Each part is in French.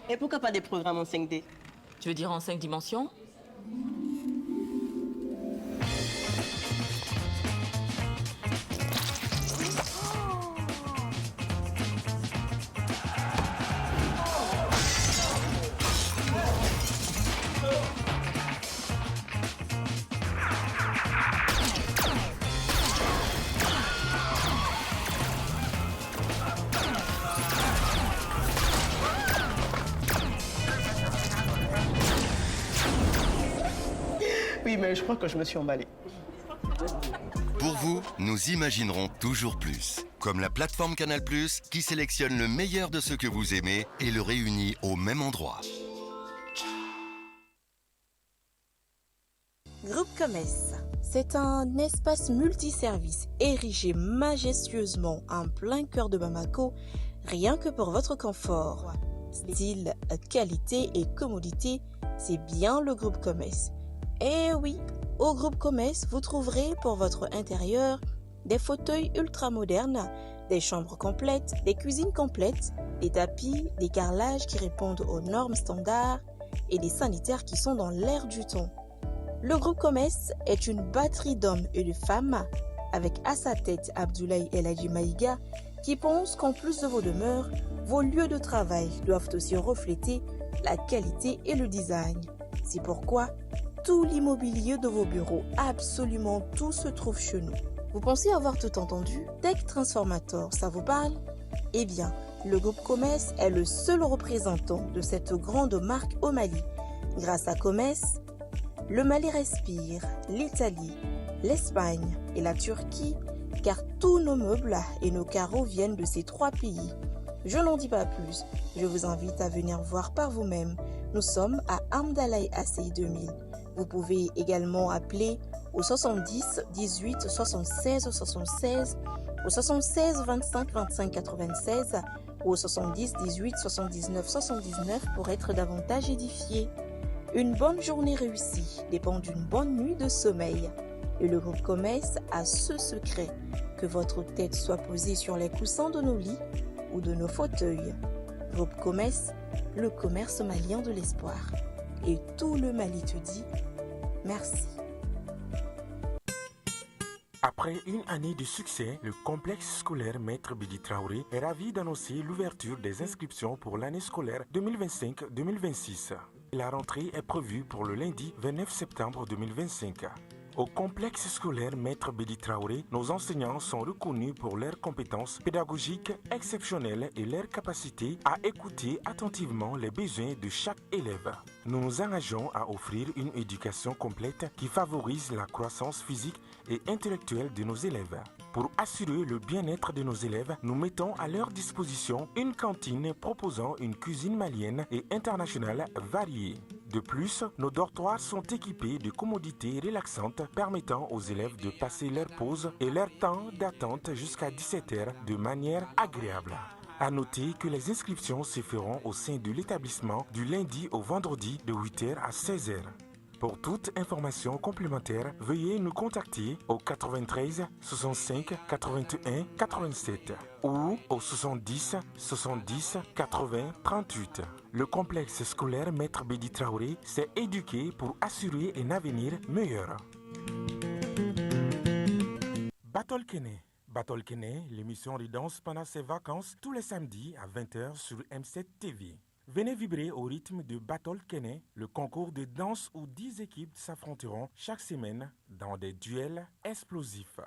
Et pourquoi pas des programmes en 5D? Tu veux dire en 5 dimensions? Oui, mais je crois que je me suis emballée. Pour vous, nous imaginerons toujours plus. Comme la plateforme Canal+, qui sélectionne le meilleur de ce que vous aimez et le réunit au même endroit. Groupe Commerce, c'est un espace multiservice érigé majestueusement en plein cœur de Bamako, rien que pour votre confort. Style, qualité et commodité, c'est bien le Groupe Commerce. Et oui, au Groupe Commerce, vous trouverez pour votre intérieur des fauteuils ultra modernes, des chambres complètes, des cuisines complètes, des tapis, des carrelages qui répondent aux normes standards et des sanitaires qui sont dans l'air du temps. Le Groupe Commerce est une batterie d'hommes et de femmes, avec à sa tête Abdoulaye El Hadji Maïga, qui pense qu'en plus de vos demeures, vos lieux de travail doivent aussi refléter la qualité et le design. C'est pourquoi tout l'immobilier de vos bureaux, absolument tout se trouve chez nous. Vous pensez avoir tout entendu? Tech Transformator, ça vous parle? Eh bien, le Groupe Commerce est le seul représentant de cette grande marque au Mali. Grâce à Commerce, le Mali respire, l'Italie, l'Espagne et la Turquie, car tous nos meubles et nos carreaux viennent de ces 3 pays. Je n'en dis pas plus, je vous invite à venir voir par vous-même. Nous sommes à Amdalaï Assey 2000. Vous pouvez également appeler au 70 18 76 76, au 76 25 25 96 ou au 70 18 79 79 pour être davantage édifié. Une bonne journée réussie dépend d'une bonne nuit de sommeil. Et le Groupe Commerce a ce secret, que votre tête soit posée sur les coussins de nos lits ou de nos fauteuils. Groupe Commerce, le commerce malien de l'espoir. Et tout le Mali te dit merci. Après une année de succès, le complexe scolaire Maître Bidi Traoré est ravi d'annoncer l'ouverture des inscriptions pour l'année scolaire 2025-2026. La rentrée est prévue pour le lundi 29 septembre 2025. Au complexe scolaire Maître Bidi Traoré, nos enseignants sont reconnus pour leurs compétences pédagogiques exceptionnelles et leur capacité à écouter attentivement les besoins de chaque élève. Nous nous engageons à offrir une éducation complète qui favorise la croissance physique et intellectuelle de nos élèves. Pour assurer le bien-être de nos élèves, nous mettons à leur disposition une cantine proposant une cuisine malienne et internationale variée. De plus, nos dortoirs sont équipés de commodités relaxantes permettant aux élèves de passer leur pause et leur temps d'attente jusqu'à 17h de manière agréable. À noter que les inscriptions se feront au sein de l'établissement du lundi au vendredi de 8h à 16h. Pour toute information complémentaire, veuillez nous contacter au 93 65 81 87 ou au 70 70 80 38. Le complexe scolaire Maître Bidi Traoré s'est éduqué pour assurer un avenir meilleur. Battle Kene, l'émission de danse pendant ses vacances tous les samedis à 20h sur M7 TV. Venez vibrer au rythme de Battle Kene, le concours de danse où 10 équipes s'affronteront chaque semaine dans des duels explosifs.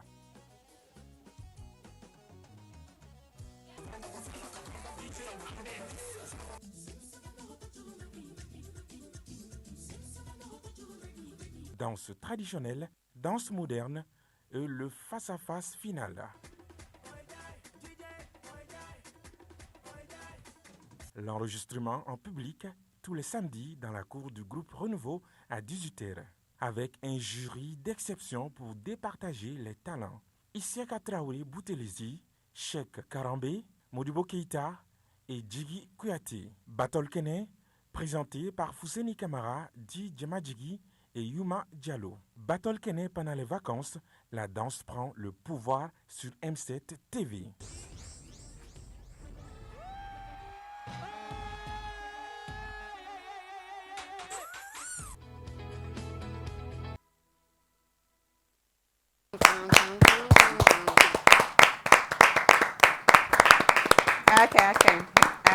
Danse traditionnelle, danse moderne et le face-à-face final. L'enregistrement en public tous les samedis dans la cour du groupe Renouveau à 18h, avec un jury d'exception pour départager les talents. Isiaka Traoré Boutelezi, Cheikh Karambé, Modibo Keita et Djigi Kouyaté. Battle Kene, présenté par Fousseni Kamara, Di Djamadjigi et Yuma Diallo. Battle Kene pendant les vacances, la danse prend le pouvoir sur M7 TV.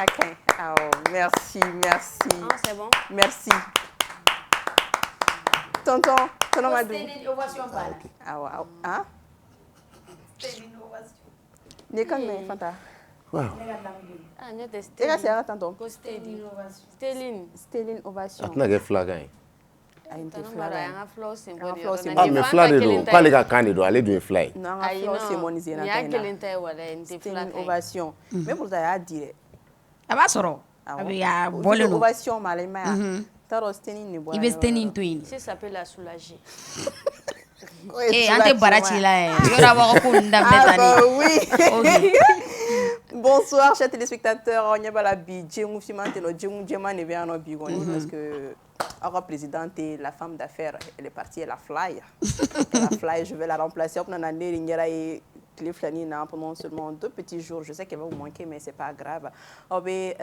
Ok. Oh, merci. Ah, c'est bon. Merci. Tonton Madou. Ah, wow. Hein? Ne kan me fanta. Ah, ne te E ka sera tonton. Stéline Ovation. Atna ke flaga yi. Ay inte Mara flaga. yanga flow symbol. Yanga flow symbol. Ah mais flag de do. Pas les gars kan de do. Ale do fly. Non, nga flow symboliser na Ya tena. kelen tay wala inte C'était flag. une ovation. Mais pour ça y'a dit. A b'a sɔrɔ a bɛ a bɔlen don Ovation ma la ma. Taro steni ni boy. i bɛ steni to yen Si ça peut la soulager. an tɛ bara ci la yɛrɛ yɔrɔ a b'a fɔ ko nin daminɛ Ah tan bah de oui. Bonsoir chers téléspectateurs, on y a la bi djengu fimante no djengu djema ne bien no bigoni parce que la présidente et la femme d'affaires elle est partie elle a fly. Elle a fly, je vais la remplacer on a né ngera et Cliff Lanina pendant seulement 2 petits jours. Je sais qu'elle va vous manquer mais c'est pas grave. Oh ben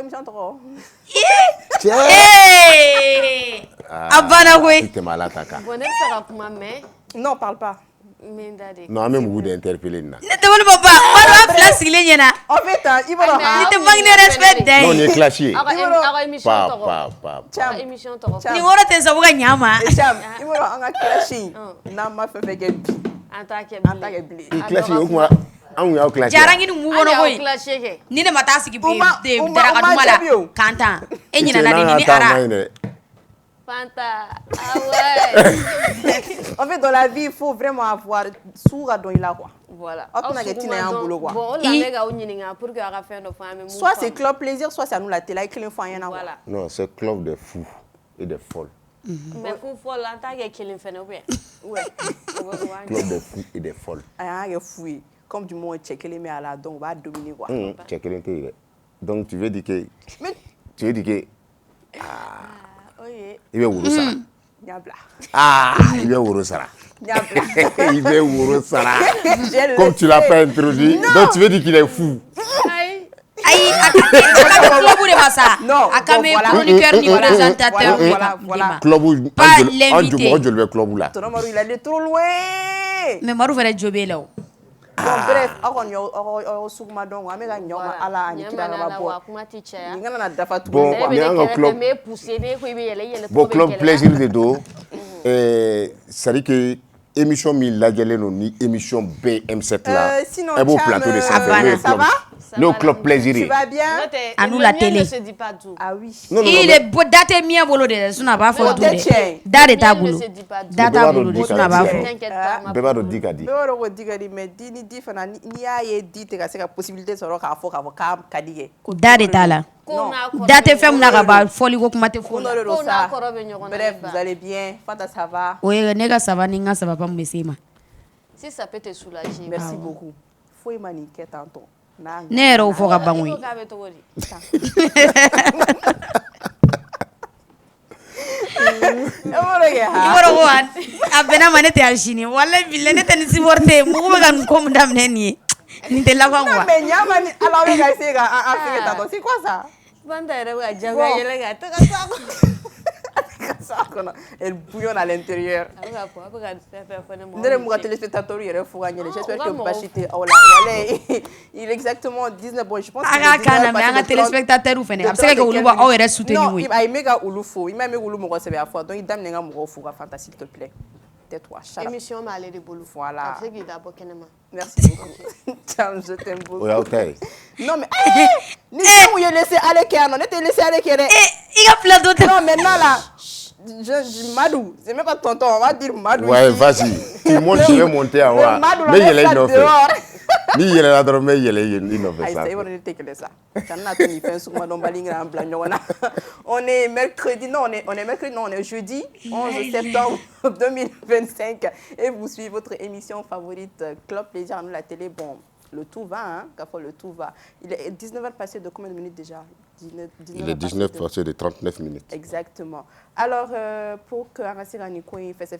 me sens trop. a banna koyi T'es malade taka. Bon, elle fera kuma mais Non, parle pas. Non, même vous d'interpeller na. ne tɛmɛni papa o de b'a fila sigilen ɲɛna En fait, il va ni tɛ bange ne respect da Non, on ye est clashé. Awa émission tɔgɔ. Pa. Awa émission tɔgɔ. ni wɔɔrɔ tɛ sabu ka ɲa ma Cham, il va en clashing. Na ma fait fait En tant que en tant que blé. Il clashé o kuma an y'a clashé. jarangi ni mu kɔnɔ koyi clashé kɛ. ni ne ma taa sigi Uma daraka duma la jabi o. kantan e ɲinɛna de ni ara Fanta. Ah ouais. En fait, dans la vie, il faut vraiment avoir sourd dont il a quoi. Voilà. Hop, on a gagné un boulot quoi. Bon, on l'a mega au ɲininka pour que ara fɛn dɔ fɔ an bɛ mun Soit c'est faamu. club plaisir, soit c'est à nous la télé, écrit une fois rien à voir. Voilà. Non, c'est club de fous et de folles. Mais fu fɔlɔ an t'a kɛ kelen fɛnɛ ou bien. Ouais. Club de fous et de folles. Ah, il est fouillé. Comme du monde checké les mais à la donc on va dominer quoi. Check l'intérêt. Donc tu veux dire que Mais Oye. il veut wuro sara. diable. Ah, il veut wuro sara. Diable. Il veut wuro sara. Je Comme le tu l'as sais. pas introduit, donc tu veux dire qu'il est fou. Ayi. ayi a ka kɛ club de ma sa Non, a ka bon, mɛ voilà. chroniqueur ni présentateur Voilà. Club Pas en l'invité. du mɔgɔ joli bɛ club la. Tonton Marou, il allait trop loin. mais maru fɛnɛ jo b'e la o Bon, bref, on sugma donc, on va nyoma ala ani kira Ɲamana ba la bo. wa kuma ti caya. Ni ngana na dafa tout. Bon, Ne bɛ mais ne an ka kɛrɛfɛ club me poussé ne ko i bɛ yɛlɛ i yɛlɛ bon cogo bɛ club gɛlɛya. plaisir de do c'est-à-dire que émission min lajɛlen no ni émission bɛ M7 la sinon, ɛ b'o Cham, plateau de ça sanfɛ va, n'o ye ça club va? n'o club plaisir Tu ye. vas bien? N'o tɛ, À nous le la mien télé. ne se dit pas tout. Ah oui. Non, non, i non, de da tɛ miɲɛ bolo de sinon a b'a fɔ du tɛ de tiɲɛ. da de t'a Le mien bolo ne se dit pas tout. da Bɛɛ t'a b'a bolo dɔn de di sinon a b'a ka fɔ di. T'inquiète pas, ma Bɛɛ b'a dɔn di ka di. Bɛɛ b'a dɔn ko di ka di mais di ni di fana n'i y'a ye di tɛ ka se ka possibilité sɔrɔ k'a fɔ k'a ka di kɛ. da de t'a la Ko n'a kɔrɔ da bɛ tɛ fɛn min na ɲɔgɔn ka ban fɔli ko kuma tɛ fɔ Ko la dɔ de don Ko n'a sa. kɔrɔ bɛ ɲɔgɔn na, Bref, ne ba. vous allez bien? Fanta, ça va? o ye ne ka saba ni n ka saba mun bɛ se ma Si ça peut te soulager. Merci beaucoup. Foyi ma nin kɛ tantôt. N'a ne yɛrɛ o fɔ ka ban I koyi ko k'a bɛ cogo di? E b'o de kɛ i ha? b'a dɔn ko a bɛnna ma ne tɛ yan sini walayi bilayi ne tɛ ni sipɔri tɛ yen mugu bɛ ka nin ko min daminɛ nin ye nin tɛ laban Non quoi mais ɲama ni ala bɛ ka essayer ka an fɛngɛ tantôt. C'est quoi ça? Fanta yɛrɛ bɛ ka Bon. jagoya yɛlɛ ka taga so a kɔnɔ. Ça kɔnɔ. Elle bouillonne à l'intérieur. A bɛ ka fɔ a bɛ ka fɛn fɛn fɔ ne ma. Ne yɛrɛ m'u ka téléspectateurs yɛrɛ fo ka ɲɛnɛ. J'espère u ka que mɔgɔw basi tɛ aw la. Walayi, il est exactement 19 bon je pense a k'a kan na mɛ an ka téléspectateurs fɛnɛ a bɛ se ka kɛ olu b'aw yɛrɛ soutenir Non, koyi a ye ka olu fo. I m'a mɛn olu mɔgɔ sɛbɛ a fɔ. Donc i daminɛ ka mɔgɔw fo ka Fanta s'il te plaît. Tais-toi, shut up. Émission m'allait de bolo. Voilà. A bɛ se k'i dabɔ kɛnɛma. Merci beaucoup. Ciao, je t'aime beaucoup. O y'aw ta ye. Non mais ni fɛn ye laisser aller kɛ yan nɔ ne tɛ laisser aller kɛ dɛ. i ka plateau tɛ Non maintenant là, Madou, c'est même pas tonton, on va dire Madou. Ouais, ici. vas-y. Tu montes, je vais monter en haut. Le Madou là, Mais laisse yɛlɛ i ça nɔfɛ. dehors. Ni yɛlɛla dɔrɔn n bɛ yɛlɛ i nɔfɛ Aïe, ça y est, on sanfɛ. était que ça. Kana to ni fɛn suguma dɔn bali ngira bila ɲɔgɔn na. On est mercredi, non, on est mercredi, non, on est jeudi 11 septembre 2025 et vous suivez votre émission favorite Club Plaisir à nous la télé. Bon, le tout va, hein, Kafo, le tout va. Il est 19h passé de combien de minutes déjà? 19 Il est 19 passé de 39 minutes. Exactement. Alors, pour que Arasira ni koi fasse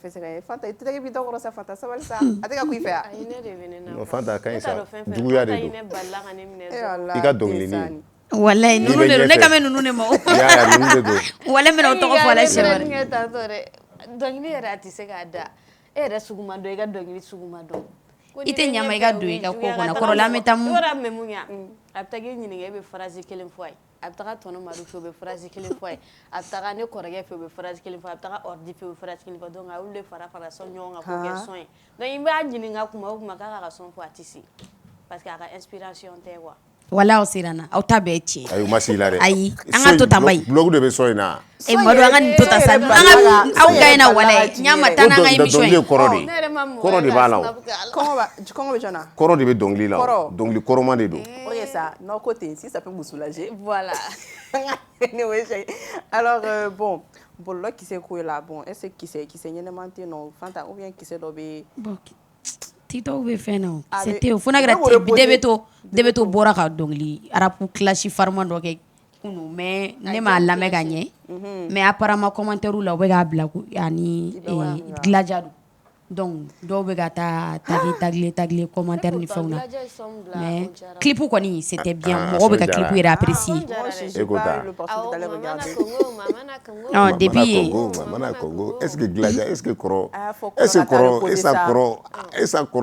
Fanta, tu t'es évident qu'on ça Fanta, ça va ça. Attends quoi il fait? A ye ne de bɛ ne na. Non, Fanta ka ɲi sa. Ne t'a dɔn fɛn fɛn. Juguya de Fanta ye don. ne balila ka ne minɛ Eh dɔrɔn. Allah, I ka dɔnkili Desani. nin. walayi N'i ninnu bɛ de don ne ɲɛfɛ. ka mɛn ninnu de ma o I y'a ye ninnu de don. walayi n bɛna o tɔgɔ fɔ a la siɲɛ wɛrɛ Dɔnkili yɛrɛ a tɛ se k'a da. e yɛrɛ suguma dɔn i ka dɔnkili suguma dɔn I tɛ ɲama i ka don i ka ko kɔnɔ kɔrɔla me tamu yɔrɔ mɛ mun ya a bɛ taa k'i ɲininka e bɛ phrase kelen fɔ a ye a bɛ taga tɔnɔ madu fɛ o bɛ phrase kelen fɔ a ye a bɛ taga ne kɔrɔkɛ fɛ o bɛ phrase kelen fɔ a bɛ taga ordi fɛ o bɛ phrase kelen fɔ donc a y'olu de fara sɔn ɲɔgɔn kan k'o kɛ sɔn ye donc i b'a ɲininka kuma o kuma k'a ka sɔn fɔ a tɛ se parce que a ka inspiration tɛ quoi wala aw siranna aw ta bɛɛ tiɲɛ ayi u ma s'i la dɛ ayi an ka to tan bayi bloc de bɛ sɔn in na Madu an ka nin to tan sa aw gagné wala ɲama tan an ka émission dɔnkili kɔrɔ de ne yɛrɛ ma mɔgɔ kɔrɔ de b'a la o Comment bɛ jɔna kɔrɔ de bɛ dɔnkili la o dɔnkili kɔrɔman de don ok ça non côté si ça peut vous soulager voilà anyway alors bon bɔlɔlɔ kisɛ ko la bon est-ce que kisɛ ɲɛnɛman tɛ yen nɔ Fanta ou bien kisɛ dɔ bɛ TikTok bɛ fɛn na o c'était fo n'a kɛra Debeto bɔra ka dɔnkili arabu classe farman dɔ kɛ kunu mais ne m'a lamɛn ka ɲɛ mais apparemment commentaire la u bɛ k'a bila ani Glaja don donc dɔw bɛ ka taa tagle commentaire ni fɛnw na mais clip kɔni c'était bien mɔgɔw bɛ ka clip yɛrɛ apprécier non depuis Mamana Congo est-ce que Glaja est-ce que kɔrɔ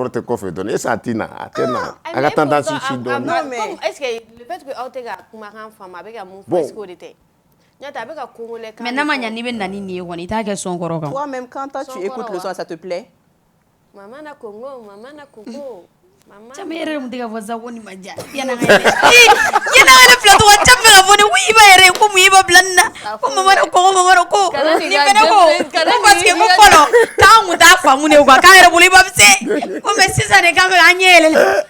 tɛ kɔfɛ dɔɔnin est-ce que a tɛna a ka tendance si dɔɔnin non mais est-ce que le fait que aw tɛ ka kumakan faamu a bɛ ka mun fɔ est-ce que o de tɛ n'o tɛ a bɛ ka congolais kan mais n'a ma ɲɛ n'i bɛ na ni nin ye kɔni i t'a kɛ son kɔrɔ kan toi-même quand tu écoutes le son ça te plaît Mamana Congo Caman yɛrɛ mun tɛ ka fɔ sa ko nin ma diya yan'an ka yɛlɛ fila tɔgɔ caman bɛ ka fɔ ne ko Iba yɛrɛ ko mun Iba bila nin na ko Mamana Congo nin fɛnɛ ko parce que ko fɔlɔ k'an kun t'a faamu de quoi k'an yɛrɛ bolo Iba bɛ se ko mais sisan de k'an bɛ k'an ɲɛ yɛlɛlen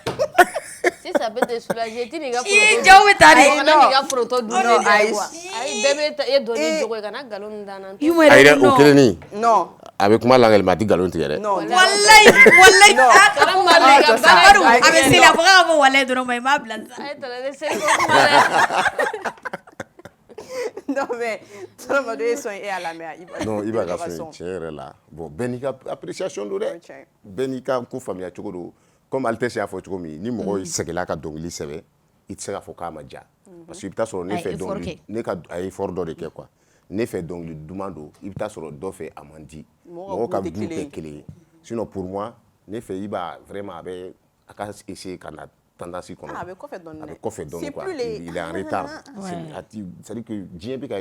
si ça peut te soulager ti ni ka jaw bɛ taa de ni ka photo dun de ayi bɛɛ bɛ e dɔnni jogo ye kana nkalon dan ayi dɛ o kelen non a bɛ kuma langɛli ma a tɛ nkalon tigɛ dɛ wallahi a bɛ seli a fɔ k'a fɔ wallahi dɔrɔn i m'a bila non mais Madu ye son e a lamɛn non Iba ka son tiɲɛ yɛrɛ la bon bɛɛ n'i ka appréciation don dɛ bɛɛ n'i ka ko faamuya cogo don comme Altesse y'a fɔ cogo min ni mɔgɔ sɛgɛnna ka dɔnkili sɛbɛn i tɛ se k'a fɔ k'a ma diya parce que i bɛ taa sɔrɔ ne fɛ dɔnkili ne ka a ye effort dɔ de kɛ quoi ne fɛ dɔnkili duman don i bɛ taa sɔrɔ dɔ fɛ a man di mɔgɔ ka goût tɛ kelen ye sinon pour moi ne fɛ Iba vraiment a ka essayer ka na tendance kɔnɔ a bɛ kɔfɛ dɔɔnin quoi il est en retard c'est-à-dire que diɲɛ bɛ ka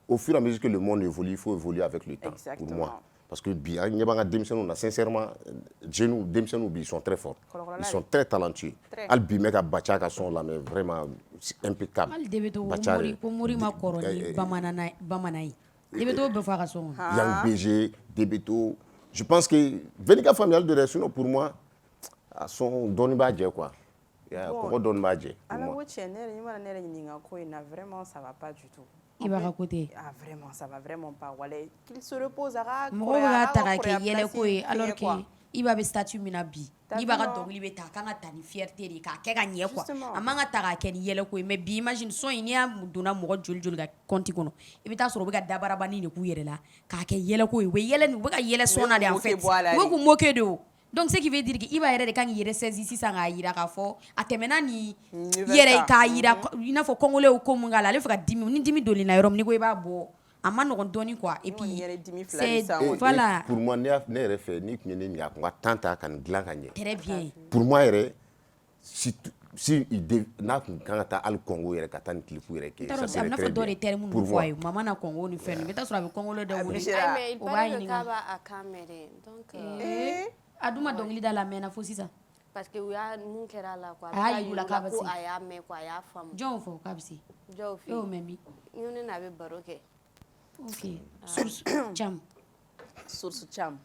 au fur et à mesure que le monde évolue il faut évoluer avec le temps pour moi parce que bi an ɲɛ b'an ka denmisɛnninw na sincèrement jeunes denmisɛnninw bi ils sont très forts ils sont très talentueux hali bi n bɛ ka Bacha ka son lamɛn vraiment impeccable hali Debeto ko Mori ma kɔrɔ ni bamanan ye Debeto bɛ fɔ a ka son Yang BG Debeto je pense que Venika familial de sinon pour moi a son dɔɔnin b'a jɛ quoi kɔgɔ dɔɔnin b'a jɛ ala ko tiɲɛ ne yɛrɛ ɲininka ko in na vraiment ça va pas du tout Iba ka côté vraiment ça va vraiment pas wala qu'il se repose a ka mɔgɔw b'a ta ka kɛ yɛlɛ ko ye alors que Iba bɛ statut min na bi n'i b'a ka dɔnkili bɛ ta a kan ka ta ni fierté de k'a kɛ ka ɲɛ quoi a man ka ta k'a kɛ ni yɛlɛ ko ye mais bi imagine son in n'i y'a donna mɔgɔ joli ka compte kɔnɔ i bɛ taa sɔrɔ u bɛ ka dabarabani de k'u yɛrɛ la k'a kɛ yɛlɛ ko ye u bɛ ka yɛlɛ son na de en fait u bɛ k'u moquer de o donc ce qui veut dire que Iba yɛrɛ de kan k'i yɛrɛ saisi sisan k'a jira k'a fɔ a tɛmɛna ni yɛrɛ k'a jira i n'a fɔ congolais ko mun k'a la ale fɛ ka dimi ni dimi donni na yɔrɔ min n'i ko i b'a bɔ a ma nɔgɔn dɔɔnin quoi et puis c'est voilà pour moi ne yɛrɛ fɛ n'i tun ye ne ɲininka a tun ka temps ta ka nin dilan ka ɲɛ très bien pour moi yɛrɛ n'a tun kan ka taa hali Congo yɛrɛ ka taa ni clip yɛrɛ kɛ ça serait très bien dɔ de terme mun fɔ a ye Mamana Congo ni fɛn i bɛ taa sɔrɔ a bɛ congolais dɔ wele o b'a ɲininka k'a kan mɛn donc a dun ma dɔnkili da la mɛnna fo sisan parce que u y'a mun kɛra la quoi a y'a yir'u la k'a bɛ se ko a y'a mɛn quoi a y'a faamu jɔnw fɔ k'a bɛ se jɔnw fɛ e y'o mɛn bi n ne n'a bɛ baro kɛ ok source Cham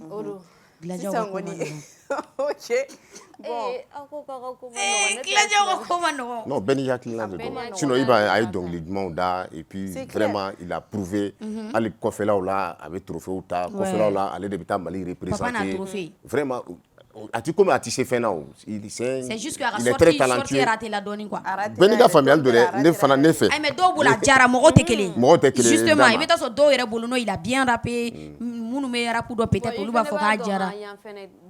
o don Glaja ko ma nɔgɔn ok bon aw ko k'aw ka ko ma nɔgɔn Glaja ko ko ma nɔgɔn non bɛɛ n'i hakilina de don sinon Iba a ye dɔnkili dumanw da et puis vraiment il a prouvé hali kɔfɛlaw la a bɛ trophées ta kɔfɛlaw la ale de bɛ taa Mali représenter vraiment a ti comme a ti se fɛn na o c'est juste que a ka sortie raté la dɔɔnin quoi bɛɛ n'i ka faamuyali don dɛ ne fana ne fɛ mais dɔw bolo a diyara mɔgɔw tɛ kelen justement i bɛ taa sɔrɔ dɔw yɛrɛ bolo no il a bien rappé minnu bɛ rap dɔ peut-être olu b'a fɔ k'a diyara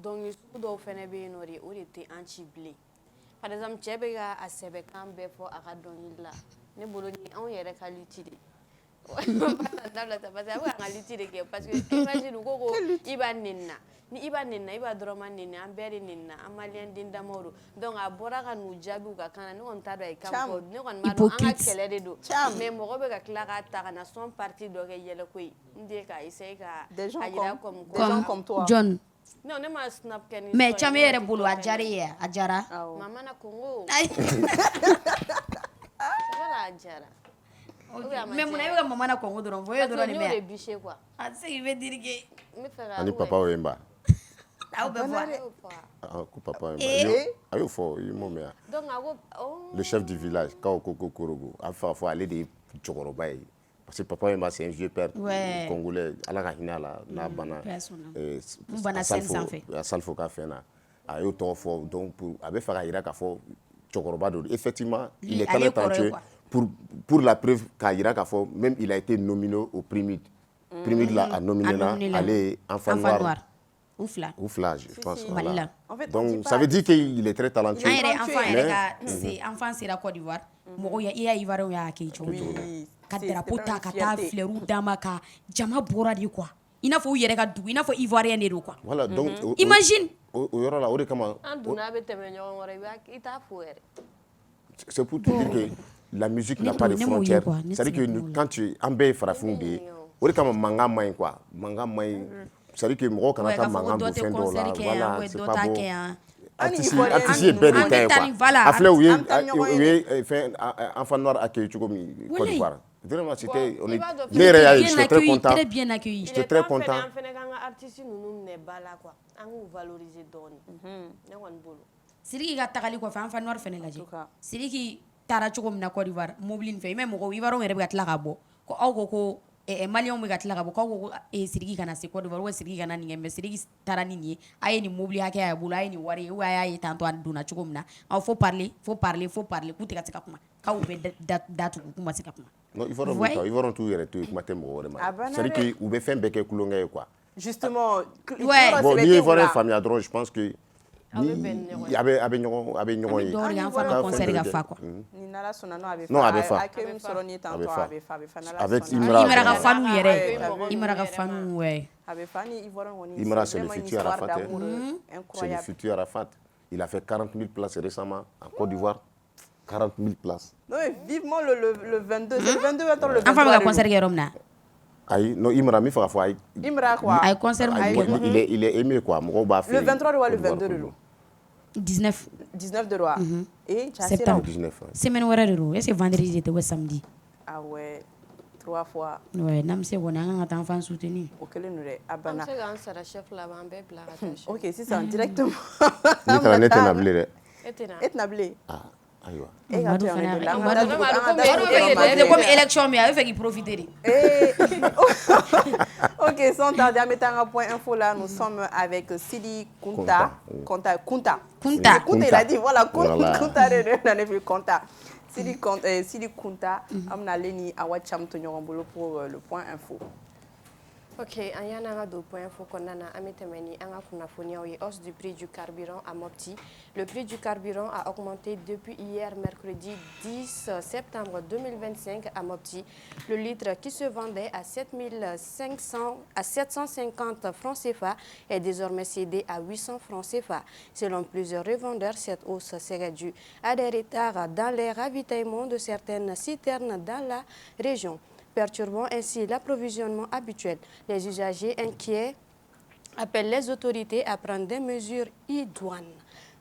dɔnkili sugu dɔw fɛnɛ bɛ yen nɔ de o de tɛ an ci bilen par exemple cɛ bɛ ka a sɛbɛkan bɛɛ fɔ a ka dɔnkili la ne bolo ni anw yɛrɛ ka lutte de parce que imagine ko iba ninna ni iba ninna iba drama ninna amberi ninna amalien dinda moru donc a bora ka nu jabu ka kana ne on ta do ay kamko ne on ma do anga kele de do mais mo be ka kila ka ta kana son parti do ke yele koy ndie ka essayer ka ayira comme toi John non ne ma snap ken mais chame yere bulu ajari ya ajara mama na Congo wala ajara mais mon avis maman na Congo doron voye doron ni mais biché quoi ah c'est il veut dire que ani papa wemba aw be voir ku papa wemba ayo fo yimo me donc le chef du village Kao Koko Korogo a faut aller des Tchokoroba parce que papa wemba c'est un vieux père congolais ala ka hinala na bana bana sen sanfé salfo ka fena ayo to fo donc pour abe fara ira ka fo Tchokoroba do effectivement il est quand même talentueux pour la preuve Kaira Kafo, même il a été nominé au Primide. Primide là a nominé là, allez, enfant noir. Oufla, je pense. Voilà. En fait, donc ça veut dire qu'il est très talentueux. C'est enfant c'est la Côte d'Ivoire. Mogo ya iya Ivoire ya kecho. Ka drapeau ta ka ta fleur dama ka jama bora di quoi. Ina fo yere ka du, ina fo Ivoirien de quoi. Voilà, donc imagine. O yoro la o de kama. Anduna be temenyo ngore ba ita fuere. C'est pour te dire que la musique n'a pas de frontières. C'est-à-dire que quand tu es farafunde, on est comme manga main quoi, manga main. C'est-à-dire que moi quand on manga pour faire dollar, voilà, c'est pas beau. Artiste est belle de quoi. Afle oui, fait enfant noir accueilli comme Côte d'Ivoire. Vraiment c'était on est j'étais très content. Très bien accueilli. J'étais très content. Artiste nous ne bala quoi. On valoriser doni. Ne wan bolo. Siriki ka tagali ko fa enfant noir fene laje. Siriki tara cogo min na Côte d'Ivoire mobile fɛ mais mɔgɔ Ivoirien yɛrɛ bɛ ka tila ka bɔ ko aw ko Malien bɛ ka tila ka bɔ k'aw ko Sidiki kana se Côte d'Ivoire ou Sidiki kana nin kɛ mais Sidiki taara ni nin ye a ye nin mobile hakɛya bolo a ye nin wari ye ou a y'a ye tantôt a donna cogo min na aw faut parler k'u tɛ ka se ka kuma k'aw bɛ datugu k'u ma se ka kuma. Non Ivoirien t'u yɛrɛ to yen kuma tɛ mɔgɔ wɛrɛ ma c'est-à-dire que u bɛ fɛn bɛɛ kɛ kulonkɛ ye quoi. Justement. Bon n'i ye Ivoirien faamuya dɔrɔn je pense que a bɛ ɲɔgɔn ye. dɔw y'an fana concert ka fa quoi. Ni n'Ala sɔnna n'o a bɛ fa. Non a bɛ fa. Accueil min sɔrɔ ni tantôt a bɛ fa avec Imara ka fanu yɛrɛ Imara ka fanu ouais. A bɛ fa ni Ivoirien kɔni. Imara c'est le futur Arafat. C'est le futur Arafat. Il a fait 40 000 places récemment en Côte d'Ivoire. 40 000 places. Non vivement le 22, c'est le 22 attends le 23. An fa bɛ ka concert kɛ yɔrɔ min na. Aïe, non, Imra, mi fera fois. Imra quoi? Aïe, concert il est aimé quoi. Le 23 de le 22 de l'eau. 19 de l'eau. Et septembre 19. Semaine wɛrɛ de don. Est-ce que vendredi était ou samedi? Ah ouais. 3 fois. Ouais, nam se wona an ka enfant soutenu. O kelen no dɛ abana. On se kan sara chef là ban bɛɛ bila ka taa. OK, c'est ça directement. Ni kana ne tɛna bile dɛ. Et na bile. Ah. Aïwa. Comme élection mais avec qui profiter. OK, sans tarder, mettons un point info là, nous sommes avec Sidi Kunta. Kunta, il a dit voilà, Kunta de Kunta. Sidi Kunta, amna leni awacham to nyongambolo pour le point info. Ok, en y a deux points info qu'on a amétemeni hausse du prix du carburant à Mopti. Le prix du carburant a augmenté depuis hier mercredi 10 septembre 2025 à Mopti. Le litre qui se vendait à 750 francs CFA est désormais cédé à 800 francs CFA. Selon plusieurs revendeurs, cette hausse serait due à des retards dans les ravitaillements de certaines citernes dans la région, perturbant ainsi l'approvisionnement habituel. Les usagers inquiets appellent les autorités à prendre des mesures idoines.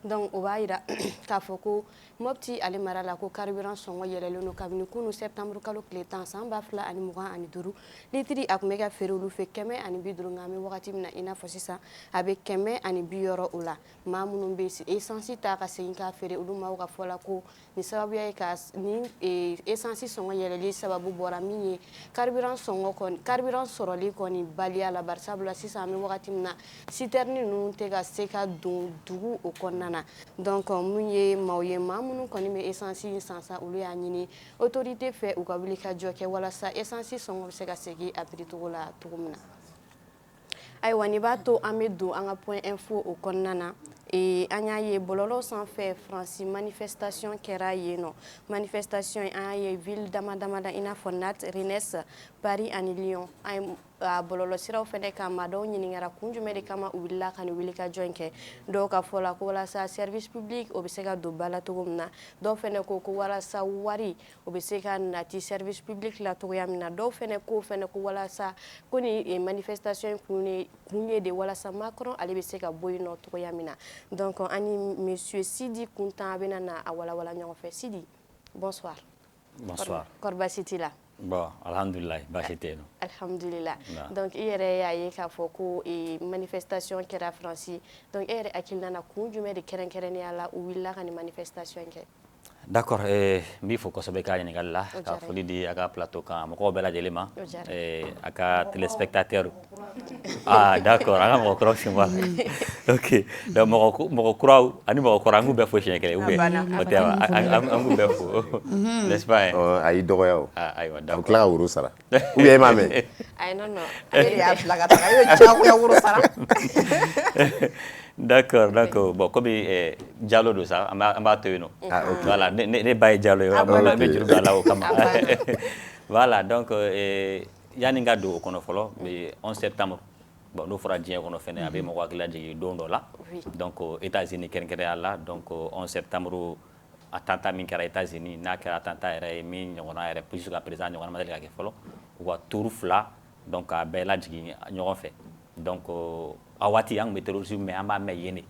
Donc, on va dire que Mopti ale marala ko carburant songo yelelo no kabini kunu septembre kalo kletan samba fla ani muga ani duru litri akmega ferulu fe keme ani bidru ngami wakati mina ina fosisa abe keme ani biyoro ula mamunu be essence ta ka senka fere ulu ma ka fola ko ni sababu ya ka ni essence songo yeleli sababu bora minye carburant songo kon carburant soroli koni balia la barsabla sisa ami wakati mina citerni nu te ga seka dugu o konnana donc munye mawye munu koni me essence sansa ulu ya nyini autorité fait ou ka wulika joke wala sa essence songo se ka segi apri togola tugumna ay wani ba to amedo anga point info o konnana an y'a ye bɔlɔlɔ sanfɛ Faransi manifestation kɛra yen nɔ manifestation an y'a ye ville dama dama da i n'a fɔ Nantes, Rennes, Paris ani Lyon a bɔlɔlɔ siraw fɛnɛ kan maa dɔw ɲininkara kun jumɛn de kama u wulila ka nin wulikajɔ in kɛ dɔw ka fɔ la ko walasa service public o bɛ se ka don ba la cogo min na dɔw fɛnɛ ko walasa wari o bɛ se ka nati service public la cogoya min na dɔw fɛnɛ ko walasa ko ni manifestation kun ye de walasa Macron ale bɛ se ka bɔ yen nɔ cogoya min na donc an ni monsieur Sidi Kuntan a bɛna na a walawala ɲɔgɔn fɛ Sidi bonsoir. Bonsoir. Kɔri baasi t'i la? Bon, alhamdulillah, baasi tɛ yen nɔ. Alhamdulillah. Donc i yɛrɛ y'a ye k'a fɔ ko manifestation kɛra Faransi donc e yɛrɛ hakilina na kun jumɛn de kɛrɛnkɛrɛnnenya la u wulila ka nin manifestation kɛ? D'accord, n b'i fo kosɛbɛ ka ɲininkali la ka foli di a ka plateau kan mɔgɔw bɛɛ lajɛlen ma a ka téléspectateur ah d'accord an ka mɔgɔ kuraw sen bɔ a la ok donc mɔgɔ kuraw ani mɔgɔ kɔrɔ an k'u bɛɛ fo siɲɛ kelen ou bien o tɛ wa an k'u bɛɛ fo n'est-ce pas a y'i dɔgɔya o ayiwa a bɛ d'accord tila ka woro sara ou bien e m'a mɛn ayi non non ale de y'a bila ka taga e bɛ diyagoya woro sara d'accord bon komi Diallo don sa an b'a to yen nɔ voilà ne ba ye Diallo ye n bɛ juru don a la o kama voilà donc yanni n ka don o kɔnɔ fɔlɔ 11 septembre bon n'o fɔra diɲɛ kɔnɔ fɛnɛ a bɛ mɔgɔ hakili lajigin don dɔ la donc États-Unis kɛrɛnkɛrɛnnenya la donc 11 septembre attentat min kɛra États-Unis n'a kɛra attentat yɛrɛ ye min ɲɔgɔnna yɛrɛ jusqu'à présent ɲɔgɔnna ma deli ka kɛ fɔlɔ u ka turu 2 donc a bɛɛ lajigin ɲɔgɔn fɛ donc a waati an tun bɛ terrorisme mɛn an b'a mɛn yen de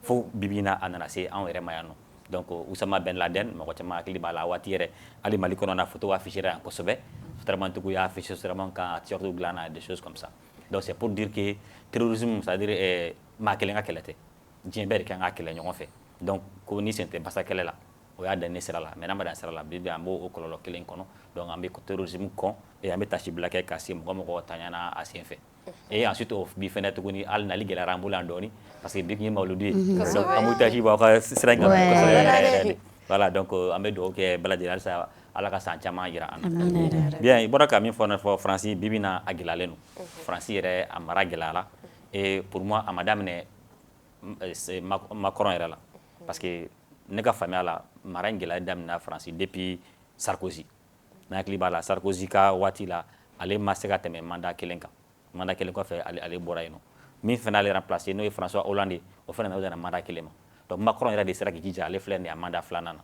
fo bibi in na a nana se anw yɛrɛ ma yan nɔ donc Usama Ben Laden mɔgɔ caman hakili b'a la a waati yɛrɛ hali Mali kɔnɔna photo affichera yan kosɛbɛ Sotaramatigiw y'a affiché Sotarama kan t-shirt dilan na des choses comme ça donc c'est pour dire que terrorisme c'est à dire maa kelen ka kɛlɛ tɛ diɲɛ bɛɛ de kan ka kɛlɛ ɲɔgɔn fɛ donc ko ni sen tɛ basa kɛlɛ la o y'a dan ne sira la mais n'an ma dan sira la bi an b'o kɔlɔlɔ kelen kɔnɔ donc an bɛ terrorisme kɔn et an bɛ tasibila kɛ ka se mɔgɔ taɲa na a sen fɛ et ensuite o bi fɛnɛ tuguni hali nali gɛlɛyara an bolo yan dɔɔni parce que bi tun ye mawuludi ye donc an b'u tasi b'aw ka sira in kan kosɛbɛ voilà donc an bɛ dugawu kɛ bɛɛ lajɛlen halisa ala ka san caman jira an na bien i bɔra ka min fɔ Faransi bi bi na a gɛlɛyalen don Faransi yɛrɛ a mara gɛlɛyara et pour moi a ma daminɛ Macron yɛrɛ la parce que ne ka faamuya la mara in gɛlɛya daminɛna Faransi depuis Sarkozy n'a hakili b'a la Sarkozy ka waati la ale ma se ka tɛmɛ mandat kelen kan mandat kelen kɔfɛ ale bɔra yen nɔ min fana ale remplacé n'o ye François Hollande o fana nana mandat kelen ma donc Macron yɛrɛ de sera k'i jija ale filɛ nin ye a mandat 2nan na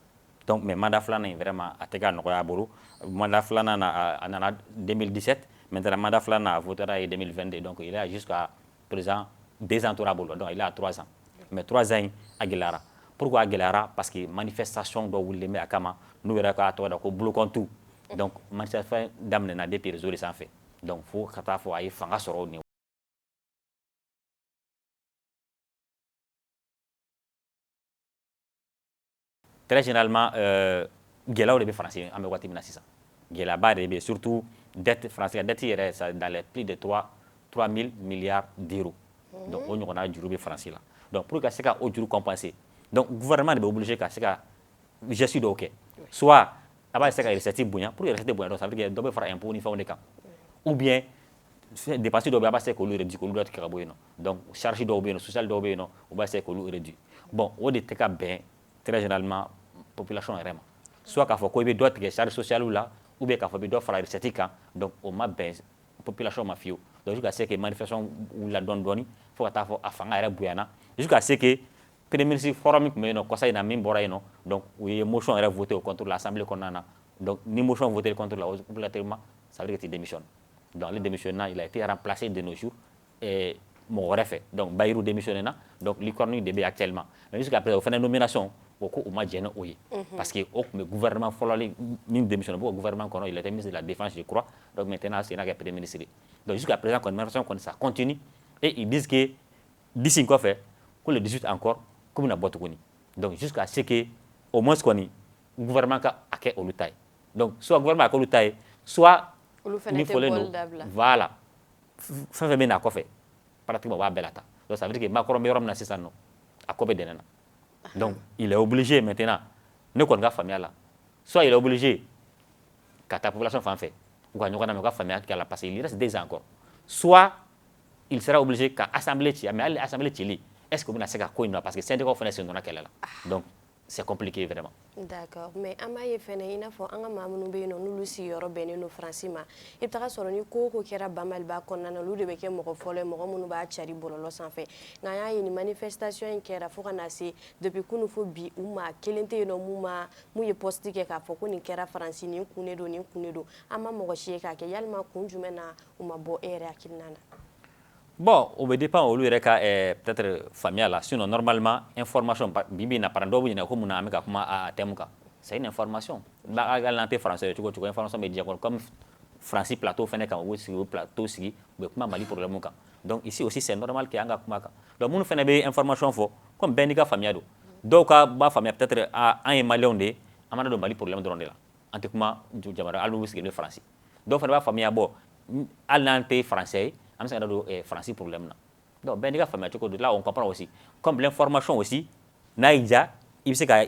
donc mais mandat 2nan in vraiment a tɛ ka nɔgɔya a bolo mandat 2nan na a nana 2017 maintenant mandat 2nan a votera ye 2022 donc il est jusqu'à présent 2 ans tora a bolo donc il est à 3 ans mais 3 ans in a gɛlɛyara pourquoi a gɛlɛyara parce que manifestation dɔ wulilen bɛ a kama n'u yɛrɛ k'a tɔgɔ da ko bloquons-tout donc manifestation daminɛna depuis réseau de sanfɛ donc fo ka taa fɔ a ye fanga sɔrɔ o niveau très généralement gɛlɛyaw de bɛ Faransi an bɛ waati min na sisan gɛlɛyaba de bɛ surtout dette Faransi ka dette yɛrɛ c'est dans les plus de 3000 milliards d'euros donc o ɲɔgɔnna juru bɛ Faransi la donc pour ka se ka o juru compenser donc gouvernement de bɛ obligé ka se ka geste dɔw kɛ soit a b'a se ka recette bonya pour que recette bonya ça veut dire dɔ bɛ fara impôt ni fɛnw de kan ou bien dépense dɔw bɛ a b'a se k'olu réduire k'olu dɔ tigɛ ka bɔ yen nɔ donc charge dɔw bɛ yen nɔ social dɔw bɛ yen nɔ o b'a se k'olu réduire bon o de tɛ ka bɛn très généralement population yɛrɛ ma soit k'a fɔ ko i bɛ dɔ tigɛ charge sociale la ou bien k'a fɔ i bɛ dɔ fara recette kan donc o ma bɛn population ma fiyewu donc jusqu'à ce que manifestation wulila dɔɔni dɔɔni fo ka taa fɔ a fanga yɛrɛ bonyana jusqu'à ce que premier ministre fɔlɔ min tun bɛ yen nɔ kɔsa in na min bɔra yen nɔ donc u ye motion yɛrɛ voté o contre l'assemblée kɔnɔna na donc ni motion voté contre la obligatoirement ça veut dire que tu démissionnes donc ale démissionna il a été remplacé de nos jours mɔgɔ wɛrɛ fɛ donc Bayrou démissionné na donc Licorne de bɛ actuellement mais jusqu'à présent o fana nomination o ko o ma jɛn ni o ye parce que o tun bɛ gouvernement fɔlɔ min démissionné o gouvernement kɔnɔ il était ministre de la défense je crois donc maintenant c'est n'a kɛ premier ministre donc jusqu'à présent nomination kɔni ça continue et ils disent que d'ici kɔfɛ ko le 18 encore ko bɛna bɔ tuguni donc jusqu'à ce que au moins kɔni gouvernement ka a kɛ olu ta ye donc soit gouvernement a kɛ olu ta ye soit min fɔlen don voilà fɛn fɛn bɛ na kɔfɛ pratiquement o b'a bɛɛ la ta donc ça veut dire que Macron bɛ yɔrɔ min na sisan nɔ a ko bɛ dɛnɛ na donc il est obligé maintenant ne kɔni ka faamuya la soit il est obligé ka taa population fan fɛ u ka ɲɔgɔn lamɛn u ka faamuya kɛ a la parce qu'il reste 2 ans encore soit il sera obligé ka assemblée ci mais hali assemblée cili est-ce que bɛna se ka ko in parce que syndicat fana sen donna kɛlɛ la donc c'est compliqué vraiment. D'accord, mais an b'a ye fɛnɛ i n'a fɔ an ka maa minnu bɛ yen nɔ n'olu sigiyɔrɔ bɛnnen don Faransi ma i bɛ taga sɔrɔ ni ko o ko kɛra Bamaliba kɔnɔna na olu de bɛ kɛ mɔgɔ fɔlɔ ye mɔgɔ minnu b'a cari bɔlɔlɔ sanfɛ nka an y'a ye ni manifestation in kɛra fo ka na se depuis kunun fo bi u maa kelen tɛ yen nɔ mun ye poste kɛ k'a fɔ ko nin kɛra Faransi nin kun de don nin kun de don an ma mɔgɔ si ye k'a kɛ yalima kun jumɛn na u ma bɔ e yɛrɛ hakilina na. Bon, au dépend olu yɛrɛ ka peut-être faamuya la sinon normalement information bibi na parent dɔw bɛ ɲinɛ ko mun na an bɛ ka kuma a thème kan c'est une information hali n'an tɛ français ye cogo o cogo information bɛ diɲɛ kɔnɔ comme Faransi plateau fɛnɛ kan u bɛ sigi u bɛ plateau sigi u bɛ kuma Mali problème kan donc ici aussi c'est normal que an ka kuma kan donc minnu fɛnɛ bɛ information fɔ comme bɛɛ n'i ka faamuya don dɔw ka b'a faamuya peut-être an ye maliyɛnw de ye an mana don Mali problème dɔrɔn de la an tɛ kuma jamana hali n'u sigilen bɛ Faransi dɔw fɛnɛ b'a faamuya bɔ hali n'an tɛ français ye an bɛ se ka don Faransi problème na donc bɛɛ n'i ka faamuya cogo don là on comprend aussi comme l'information aussi n'a y'i diya i bɛ se ka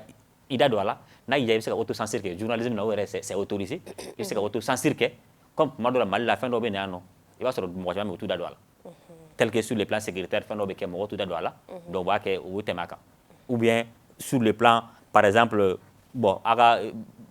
i da don a la n'a y'i diya i bɛ se ka autocensure kɛ journalisme na o yɛrɛ c'est autorisé i bɛ se ka autocensure kɛ comme tuma dɔ la Mali la fɛn dɔw bɛ na yan nɔ i b'a sɔrɔ mɔgɔ caman bɛ u t'u da don a la tel que sur le plan sécuritaire fɛn dɔw bɛ kɛ mɔgɔw t'u da don a la donc u b'a kɛ u bɛ tɛmɛ a kan ou bien sur le plan par exemple bon a ka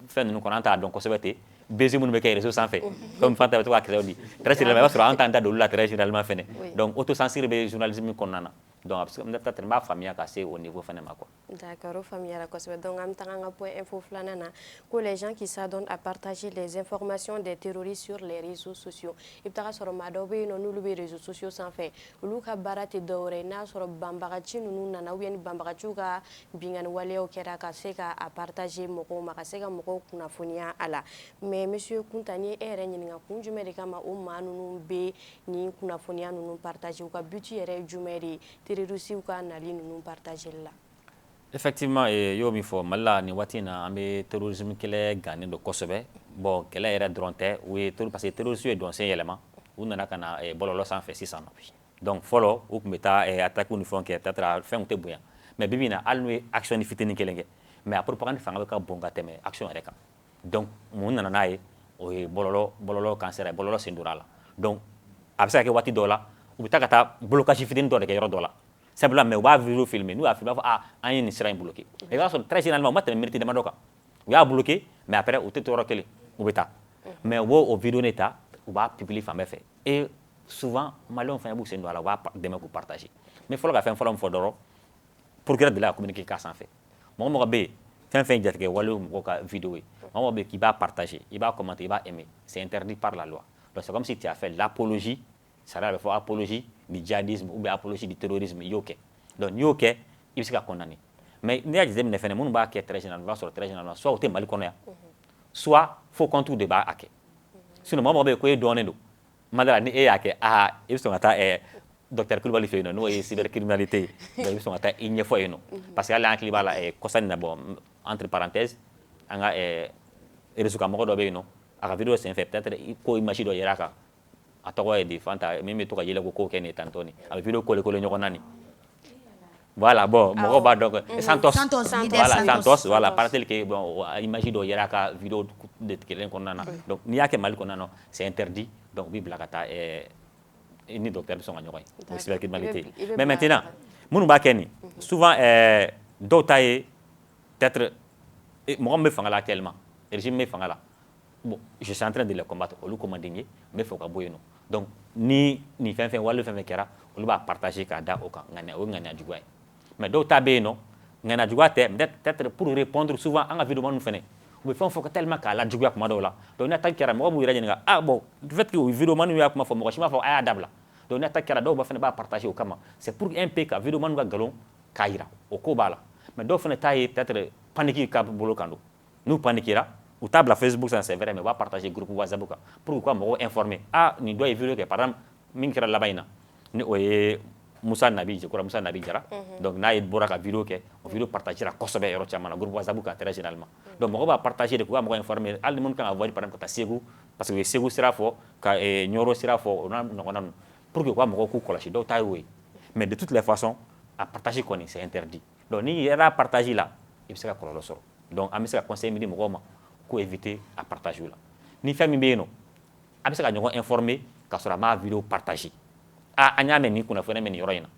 fɛn ninnu kɔnɔ an t'a dɔn kosɛbɛ ten baiser minnu bɛ kɛ réseau sanfɛ comme Fanta bɛ to ka kisɛw di très généralement i b'a sɔrɔ an t'an da don olu la très généralement fɛnɛ donc autocensure bɛ journalisme kɔnɔna na donc peut-être n b'a faamuya ka se au niveau fɛnɛ ma quoi. D'accord, o faamuyara kosɛbɛ donc an bɛ taga an ka point info filanan na ko les gens qui s'adonnent à partager les informations des terroristes sur les réseaux sociaux i bɛ taga sɔrɔ maa dɔw bɛ yen nɔ n'olu bɛ réseaux sociaux sanfɛ olu ka baara tɛ dɔwɛrɛ ye n'a sɔrɔ banbagaci ninnu nana ou bien ni banbagaciw ka bingani waleyaw kɛra ka se ka a partager mɔgɔw ma ka se ka mɔgɔw kunnafoniya a la mais monsieur Kunta ni e yɛrɛ ɲininka kun jumɛn de kama o maa ninnu bɛ nin kunnafoniya ninnu partager u ka but yɛrɛ ye jumɛn de ye terroristes ka nali ninnu partager la. Effectivement y'o min fɔ Mali la nin waati in na an bɛ terrorisme kɛlɛ gannen don kosɛbɛ bon kɛlɛ yɛrɛ dɔrɔn tɛ u ye parce que terroristes ye dɔnsen yɛlɛma u nana ka na bɔlɔlɔ sanfɛ sisan nɔ donc fɔlɔ u tun bɛ taa attaque ni fɛnw kɛ peut-être fɛnw tɛ bonya mais bibi in na hali n'u ye action ni fitinin kelen kɛ mais a propagande fanga bɛ ka bon ka tɛmɛ action yɛrɛ kan donc mun nana n'a ye o ye bɔlɔlɔ cancer ye bɔlɔlɔ sen donna a la donc a bɛ se ka kɛ waati dɔw la u bɛ taa ka taa blocage fitinin dɔ de kɛ yɔrɔ dɔ la simplement mais u b'a vidéo filmer n'u y'a filmer u b'a fɔ an ye nin sira in bloqué i b'a sɔrɔ très généralement u ma tɛmɛ minute damadɔ kan u y'a bloqué mais après u tɛ to yɔrɔ kelen u bɛ taa mais u b'o vidéo ne ta u b'a publier fan bɛɛ fɛ et souvent maliyɛnw fana b'u sen don a la u b'a dɛmɛ k'u partager mais fɔlɔ ka fɛn fɔlɔ min fɔ dɔrɔn procureur de la communiquer k'a sanfɛ mɔgɔ mɔgɔ bɛ yen fɛn fɛn jatigɛ walew mɔgɔw ka vidéo ye mɔgɔ mɔgɔ bɛ yen k'i b'a partager i b'a commenter i b'a aimer c'est interdit par la loi donc c'est comme si tu as fait l'apologie sariya bɛ fɔ apologie du djihadisme ou bien apologie du terrorisme i y'o kɛ donc n'i y'o kɛ i bɛ se ka condamner mais n'i y'a jateminɛ fɛnɛ minnu b'a kɛ très généralement i b'a sɔrɔ très généralement soit u tɛ Mali kɔnɔ yan soit faux comptes de b'a kɛ sinon mɔgɔ mɔgɔ bɛ yen ko e dɔnnen don madala ni e y'a kɛ i bɛ sɔn ka taa docteur Kulibali fɛ yen nɔ n'o ye cybercriminalité ye donc i bɛ sɔn ka taa i ɲɛfɔ yen nɔ parce que hali an hakili b'a la kɔsa nin na bon entre parenthèses an ka réseau kan mɔgɔ dɔ bɛ yen nɔ a ka vidéo senfɛ peut-être ko image dɔ yera a kan a tɔgɔ ye di Fanta min bɛ to ka yɛlɛ ko kɛ nin tantɔ nin a bɛ vidéo kole ɲɔgɔn na nin voilà bon mɔgɔw b'a dɔn que Santos voilà Santos voilà paraît-il que bon image dɔ yera a ka vidéo de kelen kɔnɔna na donc n'i y'a kɛ Mali kɔnɔna na c'est interdit donc u b'i bila ka taa ni docteur bɛ sɔn ka ɲɔgɔn ye o cybercriminalité mais maintenant minnu b'a kɛ nin souvent dɔw ta ye peut-être mɔgɔ min bɛ fanga la actuellement régime bɛ fanga la bon je suis en train de les combattre olu ko man di n ye n bɛ fɛ u ka bɔ yen nɔ donc ni nin fɛn fɛn wale fɛn fɛn kɛra olu b'a partager k'a da o kan ŋaniya o ye ŋaniya juguya ye mais dɔw ta bɛ yen nɔ ŋaniya juguya tɛ peut-être pour répondre souvent an ka vidéo ninnu fɛnɛ u bɛ fɛn fɔ tellement k'a la juguya kuma dɔw la donc ni attaque kɛra mɔgɔ b'u yɛrɛ ɲininka bon du fait que o vidéo ninnu y'a kuma fɔ mɔgɔ si m'a fɔ a y'a dabila donc ni attaque kɛra dɔw fɛnɛ b'a partager o kama c'est pour un peu ka vidéo ninnu ka nkalon k'a jira o ko b'a la mais dɔw fɛnɛ ta ye peut-être panique ka bolo kan don n'u paniquera u t'a bila Facebook sanfɛ c'est vrai mais u b'a partager groupe WhatsApp kan pour que u ka mɔgɔw informer nin dɔ ye vidéo kɛ par exemple min kɛra laban in na ni o ye Musa Nabi Jara donc n'a ye bɔra ka vidéo kɛ o vidéo partagera kosɛbɛ yɔrɔ caman na groupe WhatsApp kan très généralement donc mɔgɔ b'a partager de k'u ka mɔgɔ informer hali ni minnu kan ka voyer par exemple ka taa Segu parce que u ye Segu sira fɔ ka Ɲɔrɔ sira fɔ o n'a ɲɔgɔnna ninnu pour que u ka mɔgɔw k'u kɔlɔsi dɔw ta y'o ye mais de toutes les façons a partager kɔni c'est interdit donc n'i yɛrɛ partager la i bɛ se ka kɔlɔlɔ sɔrɔ donc an bɛ se ka conseil min di mɔgɔw ma k'o éviter a partager la ni fɛn min bɛ yen nɔ a bɛ se ka ɲɔgɔn informer ka sɔrɔ a m'a vidéo partager an y'a mɛn nin kunnafoni mɛn nin yɔrɔ in na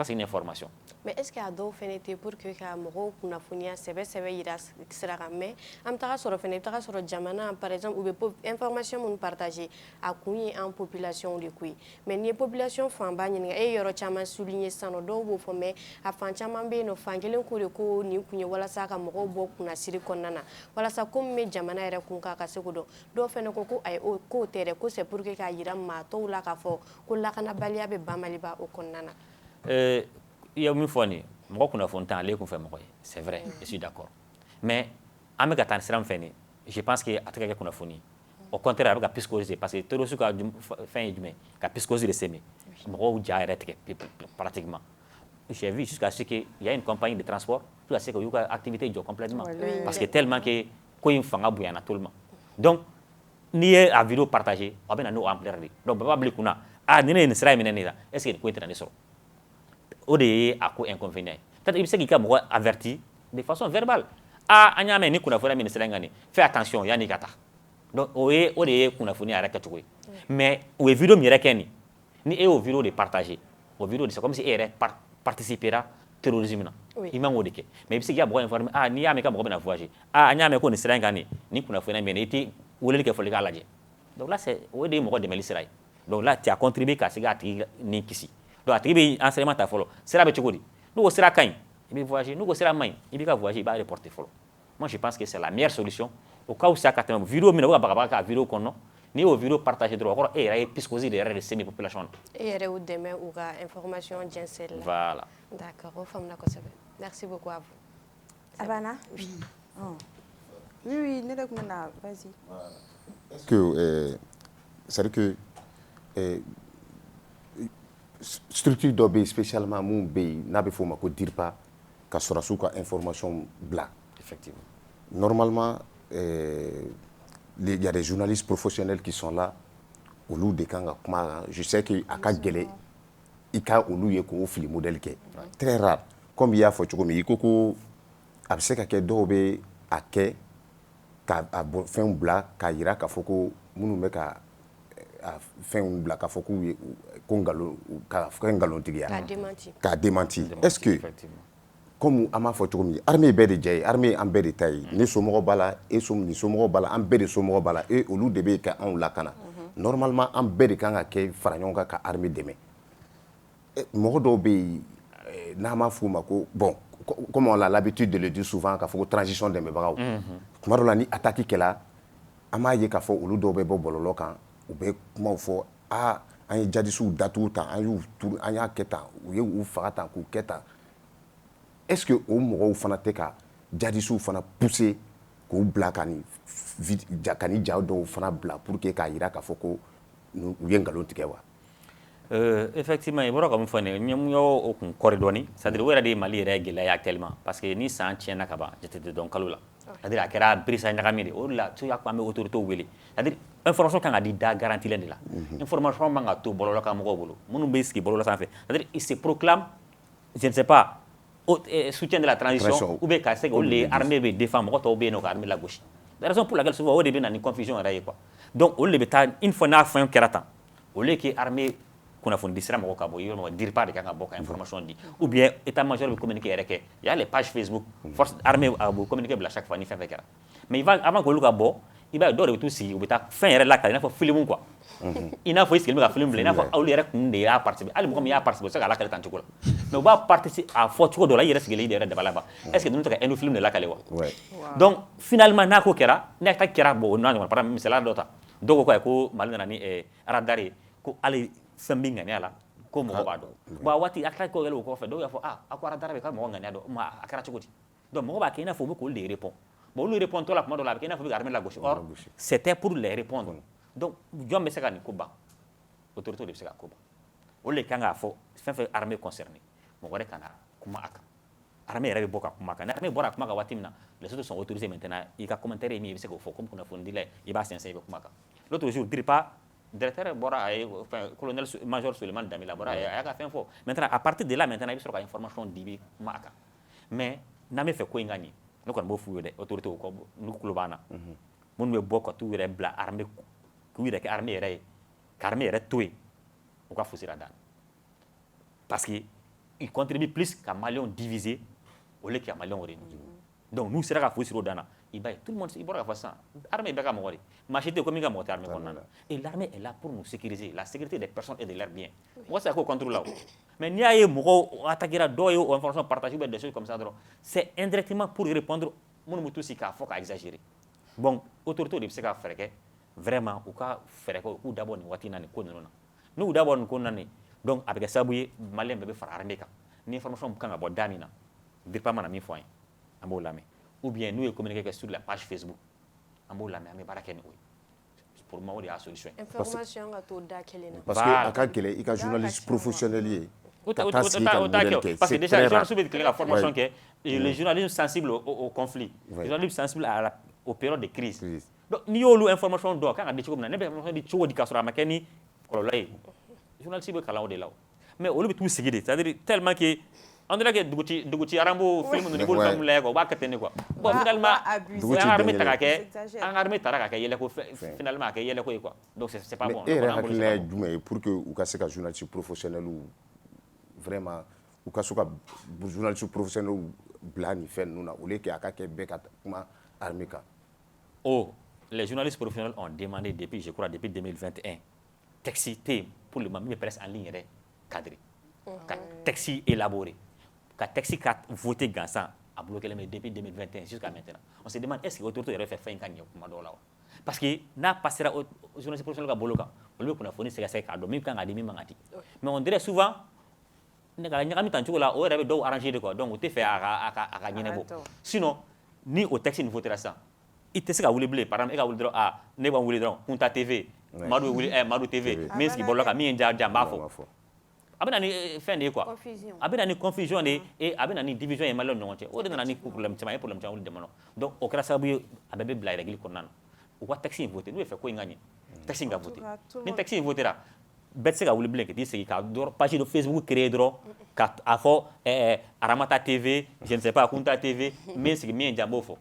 Ça, c'est une information. Mais est-ce qu'il y a d'autres fenêtres pour que les gens kunnafoniya sɛbɛ yira sira kan mais an taga sɔrɔ fɛnɛ i taga sɔrɔ jamana par exemple u bɛ information mun partager a kun ye en population de ko ye mais ni population fanba ɲininka e yɔrɔ caman souligner sisan nɔ dɔw b'o fɔ mais a fan caman bɛ yen nɔ fan kelen ko de ko nin kun ye walasa ka mɔgɔw bɔ kunnasiri kɔnɔna na walasa ko min bɛ jamana yɛrɛ kun kan ka se k'o dɔn dɔw fɛnɛ ko ayi k'o tɛ dɛ ko c'est pour que k'a yira maa tɔw la k'a fɔ ko lakanabaliya bɛ ban Maliba o kɔnɔna na. Il y a une fois, moi, qu'on a fait un temps, c'est vrai, je suis d'accord. Mais, en me gâtant, je pense qu'il y a quelqu'un qu'on a fourni. Au contraire, avec la piscose, parce que tout le monde a fait une piscose de semer. Moi, j'ai arrêté pratiquement. J'ai vu jusqu'à ce qu'il y a une compagnie de transport, jusqu'à ce qu'il y a une activité complètement. Parce que tellement que, quoi, il faut un tout le monde. Donc, ni a vidéo partagée, on va nous amplifier. Donc, on va pas oublier ah, ni ne sera pas est-ce qu'il y a une o de ye a ko inconvénient peut-être il bɛ se k'i ka mɔgɔ averti de façon verbale an y'a mɛn ni kunnafoniya min sera ŋa fais attention yanni ka taa donc o de ye kunnafoniya yɛrɛ kɛcogo ye mais o ye vidéo min yɛrɛ kɛ ni e y'o vidéo de partager o vidéo de c'est comme si e yɛrɛ participera terrorisme na i man k'o de kɛ mais i bɛ se k'i ka mɔgɔ informer n'i y'a mɛn i ka mɔgɔ bɛna voyager an y'a mɛn ko nin sira in kan ni kunnafoniya min i tɛ weleli kɛ fɔlɔ i k'a lajɛ donc là c'est o de ye mɔgɔ dɛmɛli sira ye donc là tu as contribué ka se k'a tigi ni kisi. Donc, tu as enseignement ta follow. C'est la chose. Nous, c'est la cagne. Il va voyager. Nous, c'est la main. Il va voyager. Il va reporter follow. Moi, je pense que c'est la meilleure solution. Au cas où ça a une vidéo, mais on va pas vidéo qu'on a. Ni au vidéo partagé droit. Et il y a puisque aussi derrière les semi-populations. Et il y a eu demain ou information gensel. Voilà. D'accord. Aux femmes là, merci beaucoup à vous. Abana. Oui. Oui, ne le connais vas-y. Est-ce que c'est que structure dɔ bɛ yen spécialement mun bɛ yen n'a bɛ f'o ma ko DIRPA ka sɔrɔsiw ka information bila. Effectivement. Normalement, il y a des journalistes professionnels qui sont là. Olu de kan ka kuma je sais que a ka gɛlɛn i ka olu ye k'o fili modèle kɛ. Très rare. Comme i y'a fɔ cogo min i ko ko a bɛ se ka kɛ dɔw bɛ a kɛ ka fɛnw bila k'a yira k'a fɔ ko minnu bɛ ka fɛnw bila k'a fɔ k'u ye ko nkalon ka fɛn nkalontigiya k'a démenti est-ce que comme an b'a fɔ cogo min armée bɛɛ de jɛ ye armée an bɛɛ de ta ye ne somɔgɔ b'a la ni somɔgɔ b'a la an bɛɛ de somɔgɔ b'a la et olu de bɛ ka anw lakana normalement an bɛɛ de kan ka kɛ fara ɲɔgɔn kan ka armée dɛmɛ mɔgɔ dɔw bɛ yen n'an b'a f'u ma ko bon comme on a l'habitude de le dire souvent k'a fɔ ko transition dɛmɛbagaw tuma dɔ la ni attaque kɛla an b'a ye k'a fɔ olu dɔw bɛ bɔ bɔlɔlɔ kan u bɛ kumaw fɔ an ye jadisiw datugu tan an y'a kɛ tan u ye u faga tan k'u kɛ tan est-ce que o mɔgɔw fana tɛ ka jadisiw fana pousser k'u bila ka ni ja dɔw fana bila pour que k'a yira k'a fɔ ko u ye nkalon tigɛ wa. Effectivement, il y a comme fone ñoo kun kori doni c'est-à-dire wera de Mali yɛrɛ gɛlɛya actuellement parce que ni san tiɲɛna ka ban j'étais donc kalo la c'est-à-dire a kɛra brisa ɲagami de o de la tu y'a ko an bɛ autorité wele c'est-à-dire information kan ka di da garantilen de la information man ka to bɔlɔlɔ kan mɔgɔw bolo minnu bɛ sigi bɔlɔlɔ sanfɛ c'est-à-dire il se proclame je ne sais pas soutien de la transition ou bien k'a se k'olu de armée bɛ défend mɔgɔ tɔw bɛ yen nɔ ka armée lagosi la raison pour laquelle souvent o de bɛ na ni confusion yɛrɛ ye quoi donc olu de bɛ taa une fois n'a fɛn kɛra tan au lieu que armée kunnafoni disira mɔgɔ ka bɔ yɔrɔ DIRPA de kan ka bɔ ka information di ou bien état major bɛ communiquer yɛrɛ kɛ il y a les pages Facebook force armée a bɛ communiquer bila chaque fois ni fɛn fɛn kɛra mais il va avant k'olu ka bɔ i b'a ye dɔw de bɛ t'u sigi u bɛ taa fɛn yɛrɛ lakale i n'a fɔ film quoi i n'a fɔ i sigilen bɛ ka film bila i n'a fɔ olu yɛrɛ kun de y'a participer hali mɔgɔ min y'a participer o tɛ se k'a lakale tan cogo la mais u b'a participer a fɔ cogo dɔ la i yɛrɛ sigilen i yɛrɛ daba la est-ce que ninnu tɛ ka enu film de lakale wa donc finalement n'a ko kɛra n'a ta kɛra bon o n'a ɲɔgɔn par exemple misaliya dɔ ta dɔw ko ko Mali nana ni radar ye ko hali fɛn bɛ ŋaniya la ko mɔgɔ b'a dɔn bon a waati a kɛra ko yɛlɛ o kɔfɛ dɔw y'a fɔ a ko radar bɛ ka mɔgɔ ŋaniya dɔn a kɛra cogo di donc mɔgɔ b'a kɛ i n'a fɔ u bɛ k'olu de répond bon olu répond tɔ la tuma dɔ la a bɛ kɛ i n'a fɔ u bɛ ka armée lagosi or c'était pour les répondre donc jɔn bɛ se ka nin ko ban autorité de bɛ se ka ko ban olu de kan k'a fɔ fɛn fɛn armée concerné mɔgɔ wɛrɛ ka na kuma a kan armée yɛrɛ bɛ bɔ ka kuma a kan ni armée bɔra a kuma kan waati min na les autres sont autorisés maintenant i ka commentaire ye min ye i bɛ se k'o fɔ comme kunnafoni dila i b'a sɛnsɛn i bɛ kuma a kan l'autre jour DIRPA directeur bɔra a ye colonel major Sulemani Damila bɔra a y'a ka fɛn fɔ maintenant à partir de là maintenant i bɛ sɔrɔ ka information di i bɛ kuma a kan mais n'an bɛ fɛ ko in ka ɲɛ ne kɔni b'o f'u ye dɛ autorité o kɔ n'u tulo b'an na minnu bɛ bɔ ka t'u yɛrɛ bila armée k'u yɛrɛ kɛ armée yɛrɛ ye ka armée yɛrɛ to yen u ka fosi la dan parce que il contribue plus qu'à Maliens divisés au lieu qu'à Maliens réunis. Donc nous, c'est là qu'il faut se redonner. Tout le monde, il faut faire ça. L'armée est bien mourir. Machete comme il armée. Et l'armée est là pour nous sécuriser, la sécurité des personnes et de leurs biens. Moi, c'est quoi contrôle là. Mais il y a des attaquer à deux ou informations partagées des choses comme ça. C'est indirectement pour répondre mon moutou si qu'il faut exagérer. Bon, autorité de ce qu'a fait vraiment ou qu'a fait ou d'abord ni watina ni konona. Nous d'abord ni konana. Donc avec ça, vous Malien bébé faire armée ka. Ni information quand abord damina. Dire pas mana mi foin. Ou bien nous communiquer sur la page Facebook. Pour moi, il y a une solution. Information à tout d'accord. Parce que il y a un journaliste professionnel. Parce que déjà, les journalistes qui ont la formation, les journalistes sensibles au conflit, les journalistes sensibles aux périodes de crise. Donc, nous avons l'information d'or, quand on a dit que nous avons l'information de Tchou, de Kassura, Makeni, les journalistes qui ont là. Mais au lieu de tout seguir, c'est-à-dire tellement que on dirait que Duguti Arambo film de niveau comme Lego, va qu'attendre quoi. Bon, finalement, on a armé Tarake, on a armé Tarake, il y a finalement il y a quoi. Donc c'est pas bon. Et pour que vous cassez un journaliste professionnel ou vraiment, vous cassez un journaliste professionnel ou blanc, fait nous na, ou les qui a qu'à Québec comment armé quoi. Oh, les journalistes professionnels ont demandé depuis, je crois, depuis 2021, texte pour le moment, mais presse en ligne cadré, texte élaboré. Quand texte 4 voté Gansan a bloqué les depuis 2021 jusqu'à maintenant. On se demande est-ce que l'autorité aurait fait fin quand parce que n'a passé aux journalistes professionnels qui boloka, au lieu qu'on a fourni ces cadeaux, même quand on a dit mangati. Mais on dirait souvent, on a mis tant de là, on aurait dû arranger de quoi, donc on te fait à gagner nebo. Sinon, ni au texte ne voté ça. Il te sait qu'à vous blé, par exemple, il a voulu dire ah, ne va vous dire, Punta TV, Madou TV, mais ce qui boloka, mi en jambafo. Abena fin de quoi abena ni confusion et abena ni division et malheur non o de nani problème tama problème tama de mano donc au kra sabu abebe blay régler konan o wa taxi voter nous fait ko ngani taxi nga voter ni taxi voter là bet se ga wuli blank di se ka dor page de Facebook créer dro ka afo Aramata TV je ne sais pas Kunta TV mais ce qui mien jambo fo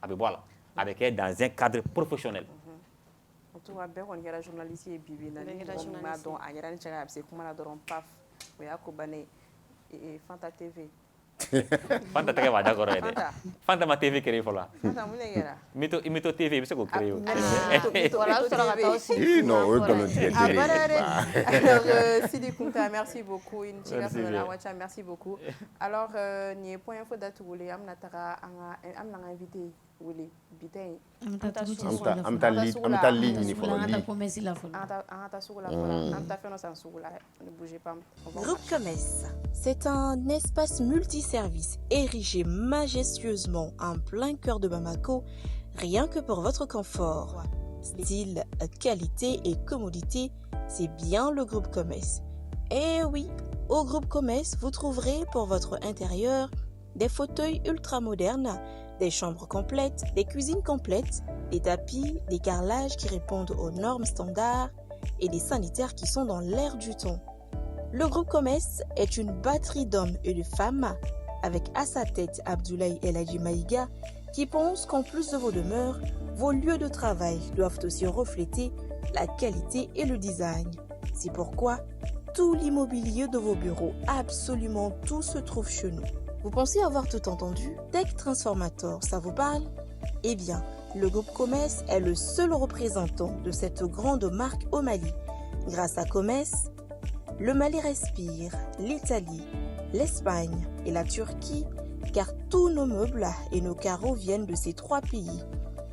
abe voilà avec dans un cadre professionnel. Tu vois bien qu'on y a la journaliste et bibi na donc à y a une chère c'est comment la doron paf ou ya kobane et Fanta TV. Fanta TV va d'accord Fanta ma TV créé voilà. Fanta munegera. Mito TV bisa ko créé. Voilà ça va aussi. Non, eux dans le alors Sidi Kunta merci beaucoup une chère la wacha merci beaucoup. Alors ni point info date vous les amna tara amna invité wuli bitay amta ligne ni folo ne bougez pas. Groupe Commerce, c'est un espace multiservice érigé majestueusement en plein cœur de Bamako, rien que pour votre confort. Style, qualité et commodité, c'est bien le Groupe Commerce. Et oui, au Groupe Commerce, vous trouverez pour votre intérieur des fauteuils ultra modernes, des chambres complètes, des cuisines complètes, des tapis, des carrelages qui répondent aux normes standards et des sanitaires qui sont dans l'air du temps. Le Groupe Commerce est une batterie d'hommes et de femmes avec à sa tête Abdoulaye El Hadji Maïga qui pense qu'en plus de vos demeures, vos lieux de travail doivent aussi refléter la qualité et le design. C'est pourquoi tout l'immobilier de vos bureaux, absolument tout se trouve chez nous. Vous pensez avoir tout entendu? Tech Transformator, ça vous parle? Eh bien, le Groupe Commerce est le seul représentant de cette grande marque au Mali. Grâce à Commerce, le Mali respire, l'Italie, l'Espagne et la Turquie, car tous nos meubles et nos carreaux viennent de ces 3 pays.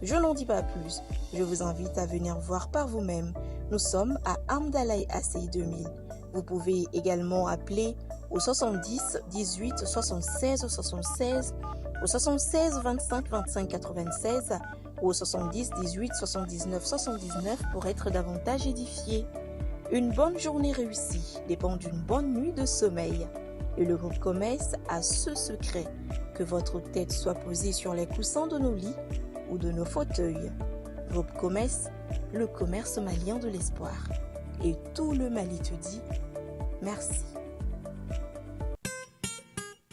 Je n'en dis pas plus, je vous invite à venir voir par vous-même. Nous sommes à Amdalaï ACI 2000. Vous pouvez également appeler au 70 18 76 76, au 76 25 25 96 ou au 70 18 79 79 pour être davantage édifié. Une bonne journée réussie dépend d'une bonne nuit de sommeil. Et le Groupe Commerce a ce secret, que votre tête soit posée sur les coussins de nos lits ou de nos fauteuils. Groupe Commerce, le commerce malien de l'espoir. Et tout le Mali te dit merci.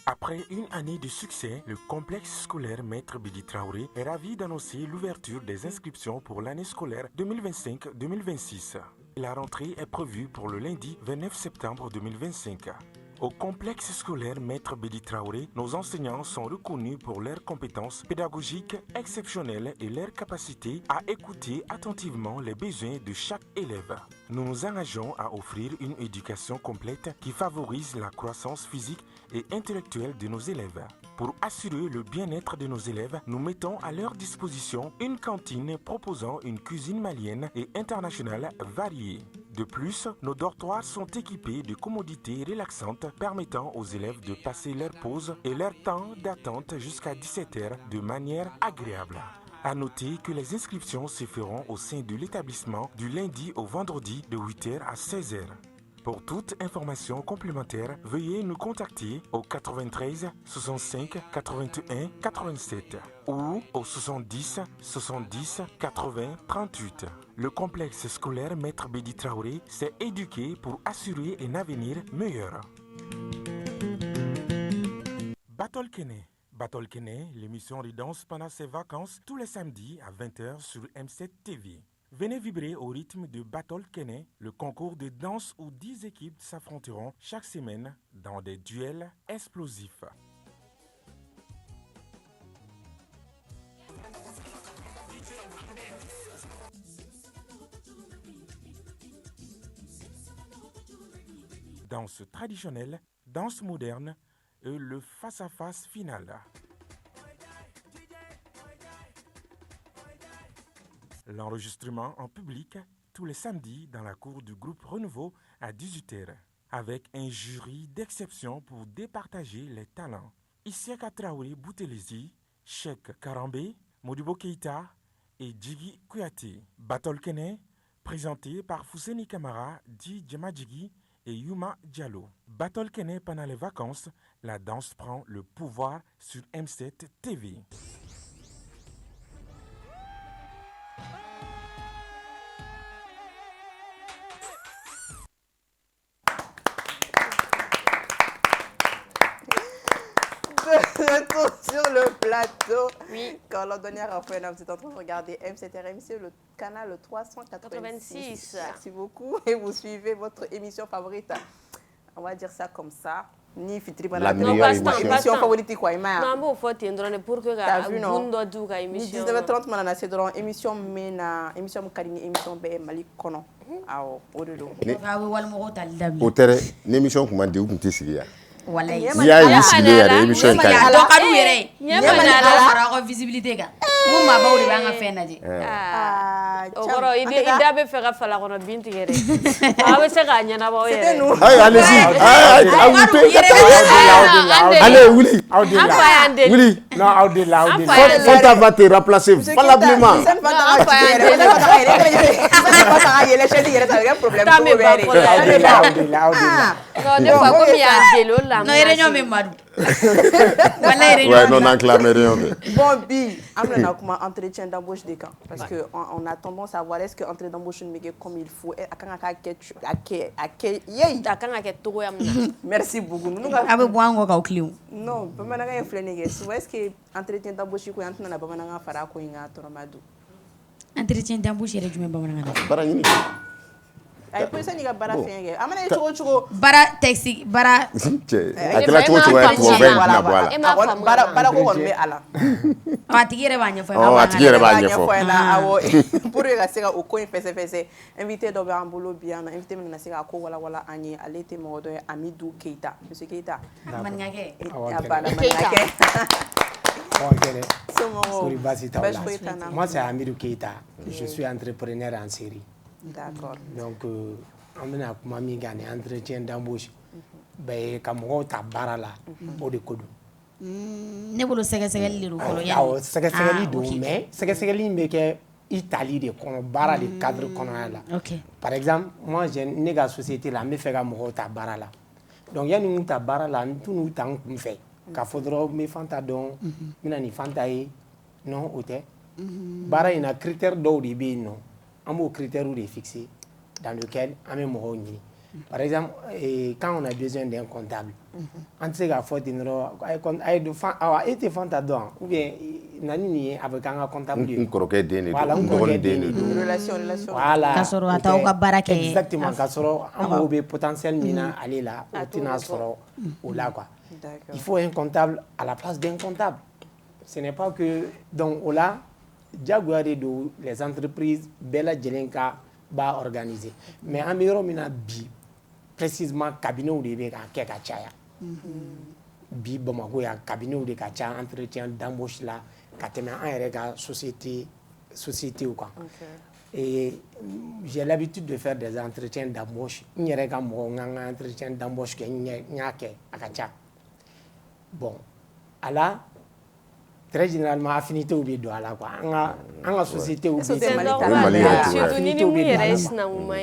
Après une année de succès, le complexe scolaire Maître Bidi Traoré est ravi d'annoncer l'ouverture des inscriptions pour l'année scolaire 2025-2026. La rentrée est prévue pour le lundi 29 septembre 2025. Au complexe scolaire Maître Bédi Traoré, nos enseignants sont reconnus pour leurs compétences pédagogiques exceptionnelles et leur capacité à écouter attentivement les besoins de chaque élève. Nous nous engageons à offrir une éducation complète qui favorise la croissance physique et intellectuelle de nos élèves. Pour assurer le bien-être de nos élèves, nous mettons à leur disposition une cantine proposant une cuisine malienne et internationale variée. De plus, nos dortoirs sont équipés de commodités relaxantes permettant aux élèves de passer leur pause et leur temps d'attente jusqu'à 17h de manière agréable. À noter que les inscriptions se feront au sein de l'établissement du lundi au vendredi de 8h à 16h. Pour toute information complémentaire, veuillez nous contacter au 93 65 81 87 ou au 70 70 80 38. Le complexe scolaire Maître Bédi Traoré s'est éduqué pour assurer un avenir meilleur. Battle Kene, l'émission de danse pendant ses vacances tous les samedis à 20h sur M7 TV. Venez vibrer au rythme de Battle Kene, le concours de danse où 10 équipes s'affronteront chaque semaine dans des duels explosifs. Danse traditionnelle, danse moderne et le face-à-face final. L'enregistrement en public tous les samedis dans la cour du groupe Renouveau à 18h avec un jury d'exception pour départager les talents. Isiaka Traoré Boutelesi, Cheikh Karambe, Modibo Keita et Djigi Kouyaté. Battle Kene, présenté par Fousseni Kamara, Di Djemadjigi et Yuma Diallo. Battle Kene pendant les vacances, la danse prend le pouvoir sur M7 TV. Retour sur le plateau. Oui. Quand l'ordonnière Raphaël, vous êtes en train de regarder M7RMC, le canal 386. Merci beaucoup. Et vous suivez votre émission favorite. On va dire ça comme ça. Ni fitri la meilleure émission favorite quoi ima. Non, bon faut t'entendre pour que t'as vu non? Émission 19h30 mana c'est dans émission mena émission karine émission be Mali kono. Awo ododo. O tere l'émission kuma de ku tisiya. Wallahi ni ya yi sile yɛrɛ émission in ka ɲi dɔ ka d'u yɛrɛ ye ɲɛma fara ko visibilité kan mun maa baw de b'an ka fɛn lajɛ o kɔrɔ i da bɛ fɛ ka fala kɔnɔ bin tigɛ dɛ a bɛ se k'a ɲɛnabɔ yɛrɛ ayi allez-y ayi wuto i ka taa allez wuli aw de la wuli non aw de la Fanta va te remplacer valablement ne fa ko mi y'a delo la non réunion me madu ouais non on clame réunion bon bi amna kuma entretien d'embauche des camps parce que on a tendance à voir est-ce que entretien d'embauche me comme il faut akanga ka ke yey akanga ke togo yamna merci beaucoup abe boango ka okliu non bamana ga flenege so est-ce que entretien d'embauche ko yantna na bamana ga fara ko inga toromadu entretien d'embauche yɛrɛ jumɛn bamanankan na bara ɲini ay pour ça ni ga bara fenge amana chogo bara taxi bara akela chogo ya to ben na boala bara ko gon be ala atigi yɛrɛ b'a ɲɛfɔ atigi yɛrɛ b'a ɲɛfɔ awo pour que se ka o ko fɛsɛ invité dɔ bɛ an bolo bi an invité min na se ka ko wala wala an ye ale te mɔgɔ dɔ ye Amidou Keita monsieur Keita maninkakɛ abana maninkakɛ moi c'est Amidou Keita je suis entrepreneur en série. D'accord. Donc, on a un entretien d'embauche. Ben, comme on a barra là, au de code. Ne bolo sɛgɛsɛgɛli de do fɔlɔ ya sɛgɛsɛgɛli do mais sɛgɛsɛgɛli bɛ kɛ Italie de kɔnɔ baara de cadre kɔnɔna la. Par exemple, moi j'ai ne ka société la n bɛ fɛ ka mɔgɔw ta baara la. Donc yanni n ta baara la n t'u ta n kun fɛ k'a fɔ dɔrɔn n bɛ Fanta dɔn n bɛna nin Fanta ye non o tɛ. Baara in na critère dɔw de bɛ yen nɔ. Un mot critère ou de fixé dans lequel on est mort. Par exemple, quand on a besoin d'un comptable, on sait qu'à faut dire ou bien nani avec un comptable. Voilà, relation. Voilà. Kasoro ataw ka baraka. Exactement. Kasoro on a potentiel mina aller là, au tinasoro ou là quoi. Il faut un comptable à la place d'un comptable. Ce n'est pas que donc là Diaguari do les entreprises bella jelenka ba organiser. Mais en meilleur mina bi précisément cabinet ou de ka chaya. Bi Bamako ya cabinet ou de ka cha entretien d'embauche là ka teme en rega société ou quoi. Et j'ai l'habitude de faire des entretiens d'embauche. N'y a pas un entretien d'embauche que n'y a qu'à. Bon, alors, très généralement, affinité ou bien à la quoi. En société ou bien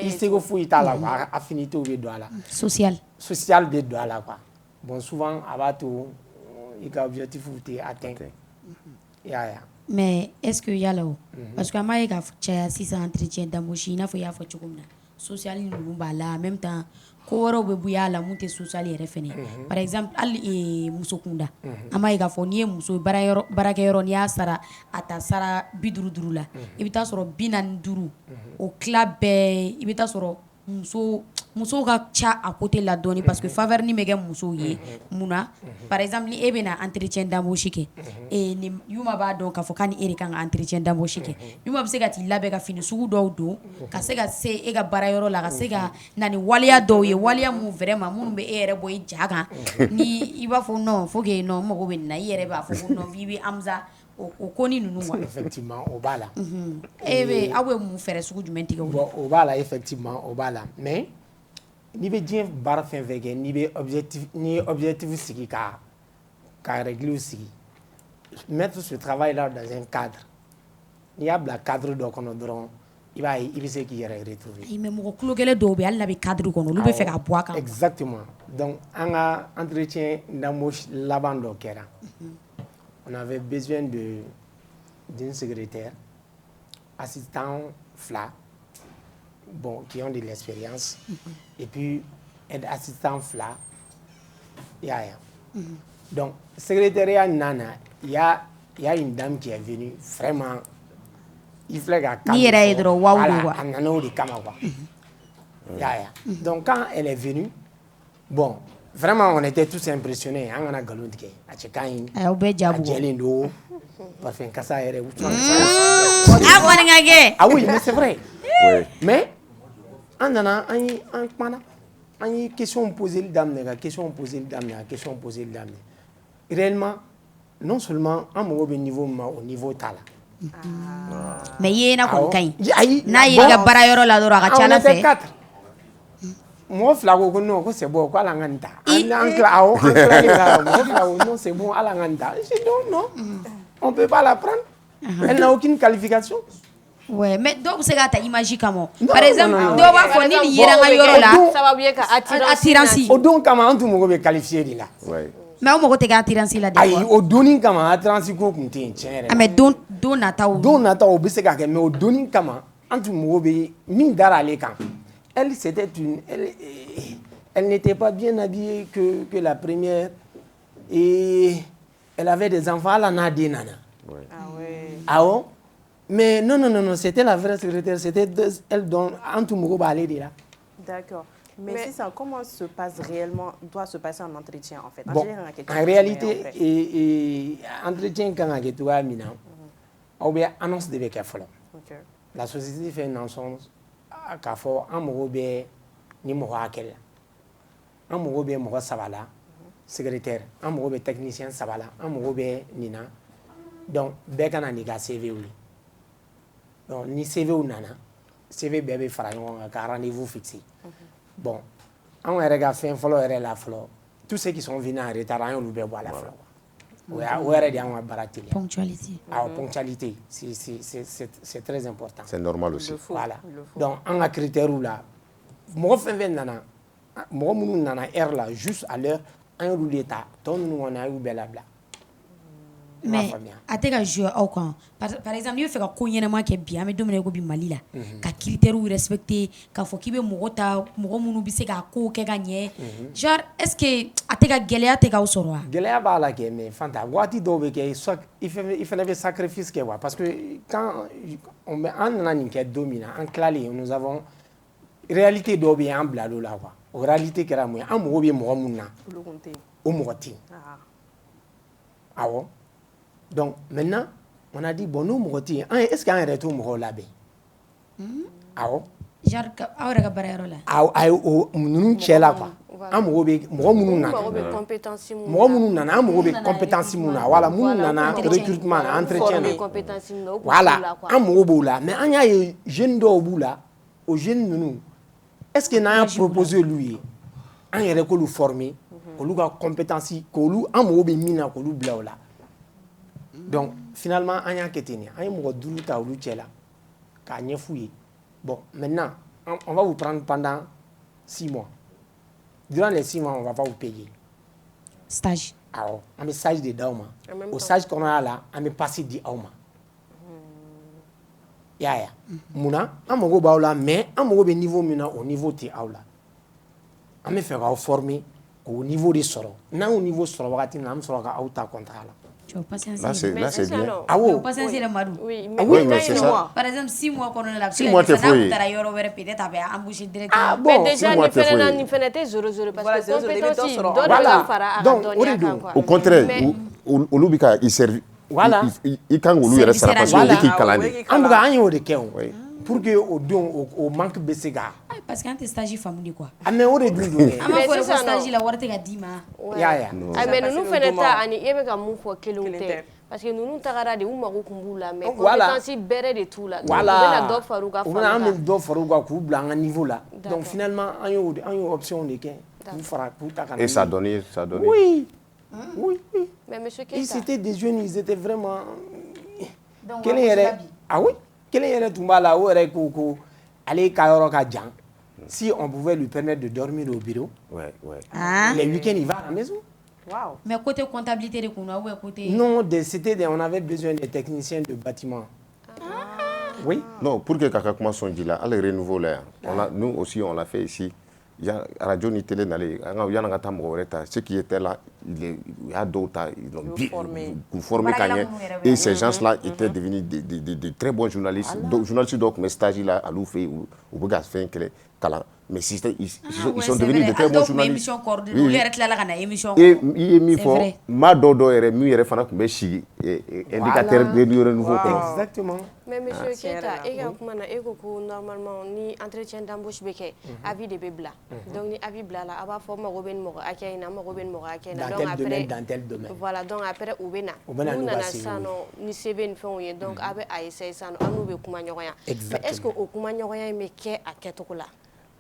il s'est refouillé à la quoi. Affinité ou bien à la. Social. Social bien à la quoi. Bon, souvent, avant tout, il y a objectif ou t'es atteint. Mais est-ce que y a là parce que moi il a fait entretien d'embauche il faut y avoir social nous bala en même temps ko woro be buya la monter social et refene par exemple al musokunda ama il a fait ni muso baraka yoro ni asara ata sara biduru la ibita soro binan duru au club ibita soro muso ka cha à côté la donner parce que faveur ni mege muso ye muna par exemple ni ebena entretien d'embauche ke et ni yuma ba donc ka fokani erika entretien d'embauche ke yuma be se ka ti labe ka fini sugu do ka se ka se e ka bara yoro la ka se ka nani waliya do ye waliya mu vraiment munu be ere boy jaga ni iba fo non faut que non mo go be na ere ba fo non bibi amza o koni nunu wa effectivement au bala ebe awe mu fere sugu jumenti ka au bala effectivement au bala mais ni be dien bar fin vege ni be objectif sigi ka régler aussi mettre ce travail là dans un cadre il y a le cadre do kono dron il va se qui retrouver mais mo ko kele do be alla be cadre kono lu be fe ka bois kan exactement donc on a entretien d'embauche lavando kera on avait besoin d'une secrétaire assistant fla bon, qui ont de l'expérience, et puis assistant FLA, Donc, secrétariat Nana, il y a une dame qui est venue, vraiment, il fallait Donc, quand elle est venue, bon, vraiment, on était tous impressionnés. On a galonné, ah oui, mais c'est vrai. Oui. Mais on a une question posée réellement, non seulement au niveau tala. Mais il y a un quatre. Moi, c'est bon, quoi, c'est bon, non, on ne peut pas la prendre. Elle n'a aucune qualification. Ouais, mais donc c'est gata imagine comment. Par exemple, do ba fo ni yera nga yoro la. Ça va bien ka attirance. O don kama antu mo be qualifier de là. Ouais. Mais o mo ko te ga attirance la de. Ayi o doni kama attirance ko kuntin tiens. Ah mais don nata o be se ga ke mais o doni kama antu mo be min dara le kan. Elle c'était elle n'était pas bien habillée que la première et elle avait des enfants la nadi nana. Ouais. Ah ouais. Ah oh? Mais non, c'était la vraie secrétaire, c'était elle dont Antoumougo allait là. D'accord. Mais c'est ça, comment se passe réellement, doit se passer un entretien en fait? Bon, en réalité, entretien quand on a mina, ou bien annonce de faire follow. La société fait une annonce qu'à faire un mourobé ni mourakel, un mourobé moura savala, secrétaire, un mourobé technicien savala, un mourobé nina. Donc, bécana niga CV oui. Donc, ni CV ou nana, CV bébé fera un rendez-vous fixé. Bon, on regarde fin follow la follow. Tous ceux qui sont venus en retard, on oublie boire la follow. Ouais, ponctualité. Ah, ponctualité, c'est très important. C'est normal aussi. Voilà. Donc, on a critère là. Moi, fin nana, moi, nana air là, juste à l'heure, un roulé ta, ton nous on a eu blabla. mais a tɛ ka jouer aw kan par exemple n'i bɛ fɛ ka ko ɲɛnama kɛ bi an bɛ don min na i ko bi Mali la ka critères respecter k'a fɔ k'i bɛ mɔgɔ ta mɔgɔ minnu bɛ se k'a ko kɛ ka ɲɛ genre est-ce que a tɛ ka gɛlɛya tɛ k'aw sɔrɔ wa. gɛlɛya b'a la kɛ mais Fanta waati dɔw bɛ kɛ i fana bɛ sacrifice kɛ wa parce que quand an nana nin kɛ don min na an tilalen nous avons réalité dɔw bɛ yen an bilal'o la quoi o réalité kɛra mun ye an mago bɛ mɔgɔ minnu na o mɔgɔ tɛ yen awɔ donc maintenant on a dit bon n'o mɔgɔ tɛ yen est-ce que an yɛrɛ t'o mɔgɔw labɛn awɔ genre aw yɛrɛ ka baarayɔrɔ la ayi o ninnu cɛ la quoi an mago bɛ mɔgɔ minnu nana mɔgɔ minnu nana an mago bɛ compétence minnu na voilà minnu nana recrutement na entretien na voilà an mago b'o la mais an y'a ye jeune dɔw b'u la o jeune ninnu est-ce que n'an y'a proposé olu ye an yɛrɛ k'olu former k'olu ka compétence k'olu an mago bɛ min na k'olu bila o la donc finalement an y'a kɛ ten de an ye mɔgɔ 5 ta olu cɛ la k'a ɲɛf'u ye bon maintenant on va vous prendre pendant 6 mois durant les 6 mois on va pas vous payer stage awɔ an bɛ stage de d'aw ma o stage kɔnɔna la an bɛ passe di aw ma i y'a ye munna an mago b'aw la mais an mago bɛ niveau min na o niveau tɛ aw la an bɛ fɛ k'aw former k'o niveau de sɔrɔ n'an y'o niveau sɔrɔ wagati min na an bɛ sɔrɔ k'aw ta contrat la. Là, c'est bien. Ah oui, mais c'est ça. Par exemple, 6 mois qu'on a la 6 mois, t'es fouillé. Peut-être avec embauché directement. Ah bon, mais déjà, ni fenêtre 0-0 parce que compétence, voilà. Donc, au contraire, olu bɛ ka i servi. Voilà. I kan k'olu yɛrɛ sara parce que olu k'i kalan de. An bɛ ka an y'o de kɛ o pour que o don o manque bɛ se ka. Parce que an tɛ stage faamu de quoi. Ah mais o de dun don dɛ. An b'a fɔ ko stage la wari tɛ ka d'i ma. Ya. Mais ninnu fɛnɛ ta ani e bɛ ka mun fɔ kelenw tɛ. Parce que ninnu tagara de u mago kun b'u la mais compétence bɛrɛ de t'u la. Voilà. U bɛna dɔ fara u ka faamu kan. U bɛna an bɛ dɔ fara u kan k'u bila an ka niveau la. Donc finalement an y'o option de kɛ k'u fara k'u ta ka na. Et ça donne. Oui. Oui. Mais monsieur Keita. Ils étaient des jeunes, ils étaient vraiment. Kelen yɛrɛ ah oui kelen yɛrɛ tun b'a la o yɛrɛ ko ale ka yɔrɔ ka jan. Si on pouvait lui permettre de dormir au bureau. Les week-ends il va à la maison. Wow. Mais côté comptabilité de qu'on a ou côté. Non, on avait besoin des techniciens de bâtiment. Oui. Non, pour que Kaka commence son dit là, allez renouveau là. Nous aussi on l'a fait ici. Il y a radio ni télé n'allez, il y a un gars ceux qui étaient là, il y a d'autres, ils ont bien formé et ces gens-là étaient devenus de très bons journalistes. Journalistes donc mes stagiaires là à l'oufé ou bougas fait mais ils sont devenus de très bons journalistes. Et il est mis fort, ma dodo est mieux est fan de Messi indicateur de renouveau. Exactement. Mais monsieur Keita, normalement ni entretien d'embauche beke avis de bebla. Donc ni avis bla là aba fo mago ben mo akayna mago ben mo akayna donc après dans tel domaine. Voilà donc après ubena. Nous sano ni seben fon ye donc abe aïssa sano anu be kuma nyoya. Mais est-ce que au kuma nyoya me ke aketokola?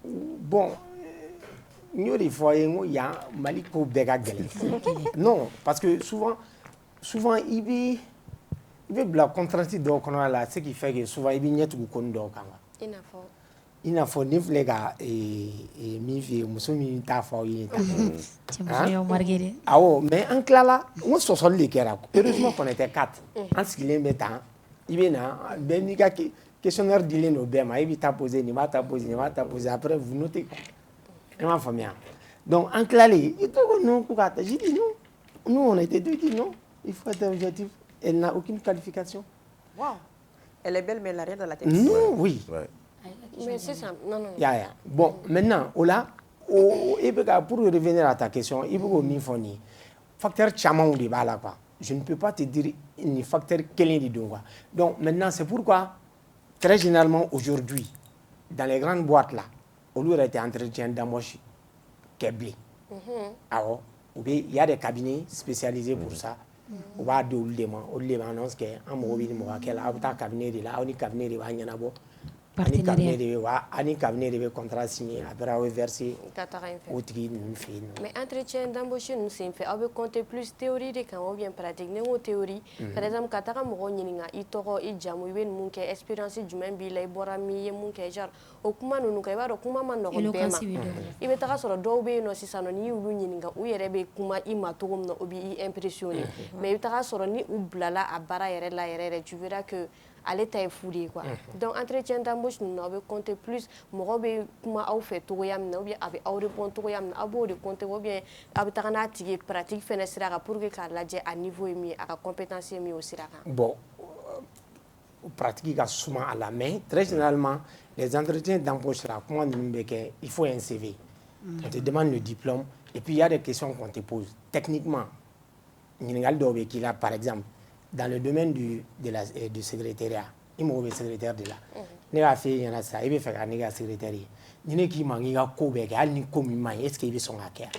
Bon, nous des fois il y a Maliko Begagel. Non, parce que souvent il veut la contrainte donc on a là ce qui fait que souvent il vient tout kondo kama. Il n'a pas ni flega et mi vie musomi ta fa yi ta. Ah oh mais en clala on se sort les kera. Heureusement qu'on était 4. En ce qu'il est mettant, il vient ben ni questionnaire d'il no bema il t'a posé ni m'a t'a posé après vous notez et ma famille. Donc en clali il tout non pour j'ai dit non. Nous on était deux dit non, il faut être objectif. Elle n'a aucune qualification. Wow. Elle est belle, mais elle n'a rien dans la tête. Non, oui. Ouais. Mais c'est ça. Non. Bon, maintenant, pour revenir à ta question, il faut que je facteur chaman ou là quoi. Je ne peux pas te dire un facteur quel est le Donc maintenant, c'est pourquoi, très généralement aujourd'hui, dans les grandes boîtes là, au lieu d'être entretien d'embauche, câblé. Alors, il y a des cabinets spécialisés pour ça. On va annoncer que un cabinet de là, on cabinet de ani cabinet de bɛ contrat signé après aw bɛ verser o tigi ninnu fɛ yen. Mais entretien d'embauche ninnu senfɛ aw bɛ compter plus théorie de kan ou bien pratique ni n ko théorie par exemple ka taga mɔgɔ ɲininka i tɔgɔ i jamu i bɛ mun kɛ expérience jumɛn b'i la i bɔra min i ye mun kɛ genre o kuma ninnu kan i b'a dɔn kuma ma nɔgɔn bɛɛ ma i bɛ taga sɔrɔ dɔw bɛ yen nɔ sisan n'i y'olu ɲininka u yɛrɛ bɛ kuma i ma cogo min na o b'i impressionné mais i bɛ taga sɔrɔ ni u bilala a baara yɛrɛ la yɛrɛ tu verras que ale ta ye fu de ye quoi donc entretien d'embauche ninnu aw bɛ compter plus mɔgɔ bɛ kuma aw fɛ togoya min na ou bien a bɛ aw répond togoya min na aw b'o de compter ou bien aw bɛ taga n'a tigi ye pratique fɛnɛ sira kan pour que k'a lajɛ a niveau ye min ye a ka compétence ye min ye o sira kan. Bon pratique ka suma à la main très généralement les entretiens d'embauche là comment ninnu bɛ kɛ il faut un CV on te demande le diplôme et puis il y a des questions qu'on te pose techniquement ɲininkali dɔw bɛ k'i la par exemple dans le domaine du secrétariat il mago bɛ secrétaire de la ne y'a f'e ɲɛna sisan i bɛ fɛ ka ne ka secrétaire ye ni ne k'i ma n k'i ka ko bɛɛ kɛ hali ni ko min ma ɲi est-ce que i bɛ sɔn k'a kɛ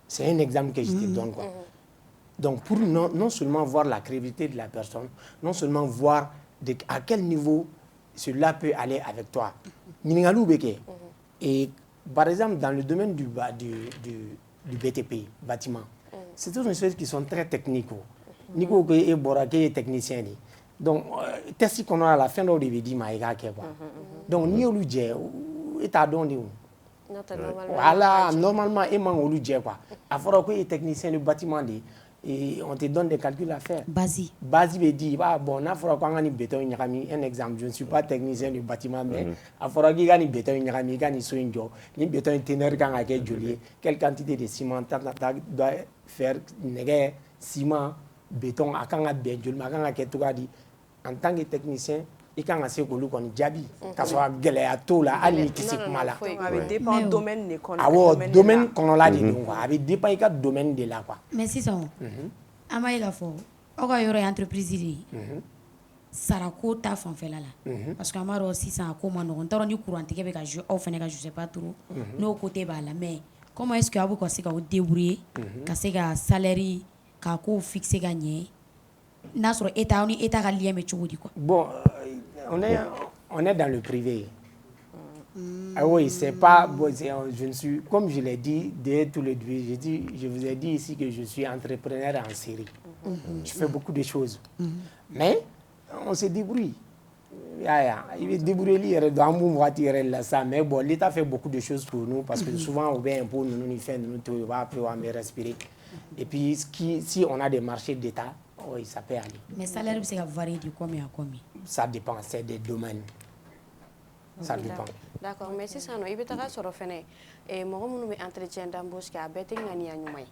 c'est un exemple que je te donne quoi. Donc pour non seulement voir la crédibilité de la personne, non seulement voir à quel niveau cela peut aller avec toi. Et par exemple dans le domaine du BTP, bâtiment, c'est toutes des choses qui sont très techniques. Nico est boraké technicien. Donc test qu'on a à la fin de l'ODVD maïga quoi. Donc ni au budget et à donner. Voilà, normalement et man au budget quoi. À fora que technicien du bâtiment et on te donne des calculs à faire. Basi veut dire bon na fora ko ngani béton ñakami un exemple je ne suis pas technicien du bâtiment mais à fora ki gani béton ñakami gani so njo ni béton teneur kan ke joli quelle quantité de ciment doit faire nègre ciment béton akanga be joli makanga ke tukadi en tant que technicien i kan ka se k'olu kɔni jaabi ka sɔrɔ a gɛlɛya t'o la hali ni tɛ se kuma la. A bɛ dépend domaine de kɔnɔ. Awɔ domaine kɔnɔla de don quoi a bɛ dépend i ka domaine de la quoi. Mais sisan an b'a ye k'a fɔ aw ka yɔrɔ ye entreprise de ye sarako ta fanfɛla la parce que an b'a dɔn sisan a ko ma nɔgɔn n t'a dɔn ni courant tigɛ bɛ ka jouer aw fɛnɛ ka je sais pas trop n'o côté b'a la mais comment est-ce que aw bɛ ka se k'aw débrouiller ka se ka salaire k'a ko fixer ka ɲɛ n'a sɔrɔ état aw ni état ka lien bɛ cogo di quoi. Bon on est dans le privé. Ah oui, c'est pas bon, je ne suis comme je l'ai dit dès tout le début, je vous ai dit ici que je suis entrepreneur en série. Je fais beaucoup de choses. Mais on se débrouille. Il veut débrouiller dans mon voiture là ça mais bon l'état fait beaucoup de choses pour nous parce que souvent on vient un peu nous fait nous tout va après on va respirer. Et puis si on a des marchés d'état oui, ça peut aller. Mais le salaire, c'est varier de combien à combien? Ça dépend, c'est des domaines. Ça dépend. D'accord, mais si ça, il peut y avoir un entretien d'embauche qui a été fait.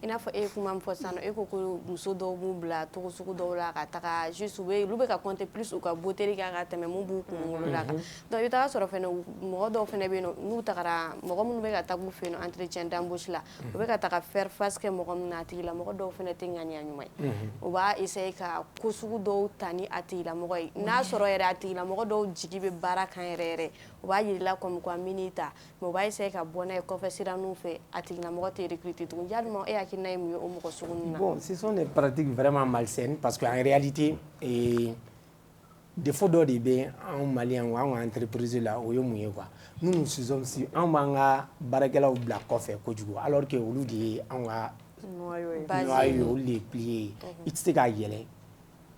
I n'a fɔ e kuma min fɔ sisan e ko ko muso dɔw b'u bila togo sugu dɔw la ka taga juste olu bɛ ka compter plus u ka beauté kan ka tɛmɛ mun b'u kunkolo la kan donc i bɛ taga sɔrɔ fɛnɛ mɔgɔ dɔw fɛnɛ bɛ yen nɔ n'u tagara mɔgɔ minnu bɛ ka taga u fɛ yen nɔ entretien d'embauche la u bɛ ka taga faire face kɛ mɔgɔ min na a tigi la mɔgɔ dɔw fɛnɛ tɛ ŋaniya ɲuman ye u b'a essayer ka ko sugu dɔw ta ni a tigilamɔgɔ ye n'a sɔrɔ yɛrɛ a tigilamɔgɔ dɔw jigi bɛ baara kan yɛrɛ yɛrɛ u b'a yirila comme quoi min y'i ta mais u b'a essayer ka bɔ n'a ye kɔfɛ sira ninnu fɛ a tigilamɔgɔ tɛ recruter tugun yalima e hakilina ye mun ye o mɔgɔ. Bon, ce sont des pratiques vraiment malsaines parce qu'en réalité, défaut d'ordre en Malien ou en entreprise là, nous nous sommes si en manga barakela ou black coffee alors que au lieu de en les plier, il se gagne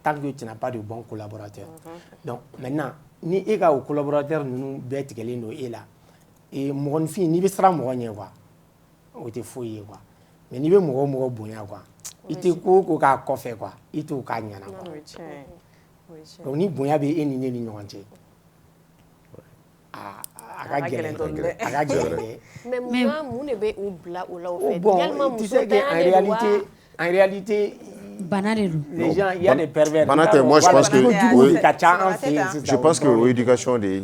tant que tu n'as pas de bons collaborateurs. Donc maintenant, ni ega aux collaborateurs nous bête qu'elle est là et mon fille ni sera moyen quoi, ou te fouiller quoi. Mais ni bɛ mɔgɔ bonya quoi i tɛ ko k'a kɔfɛ quoi i t'o k'a ɲɛna quoi donc ni bonya bɛ e ni ne ni ɲɔgɔn cɛ a ka gɛlɛn dɛ. mais mun de bɛ u bila o la o fɛ yalima muso tanya de don en réalité bana de don. Les gens, il y a des pervers. Moi je pense que je pense que l'éducation de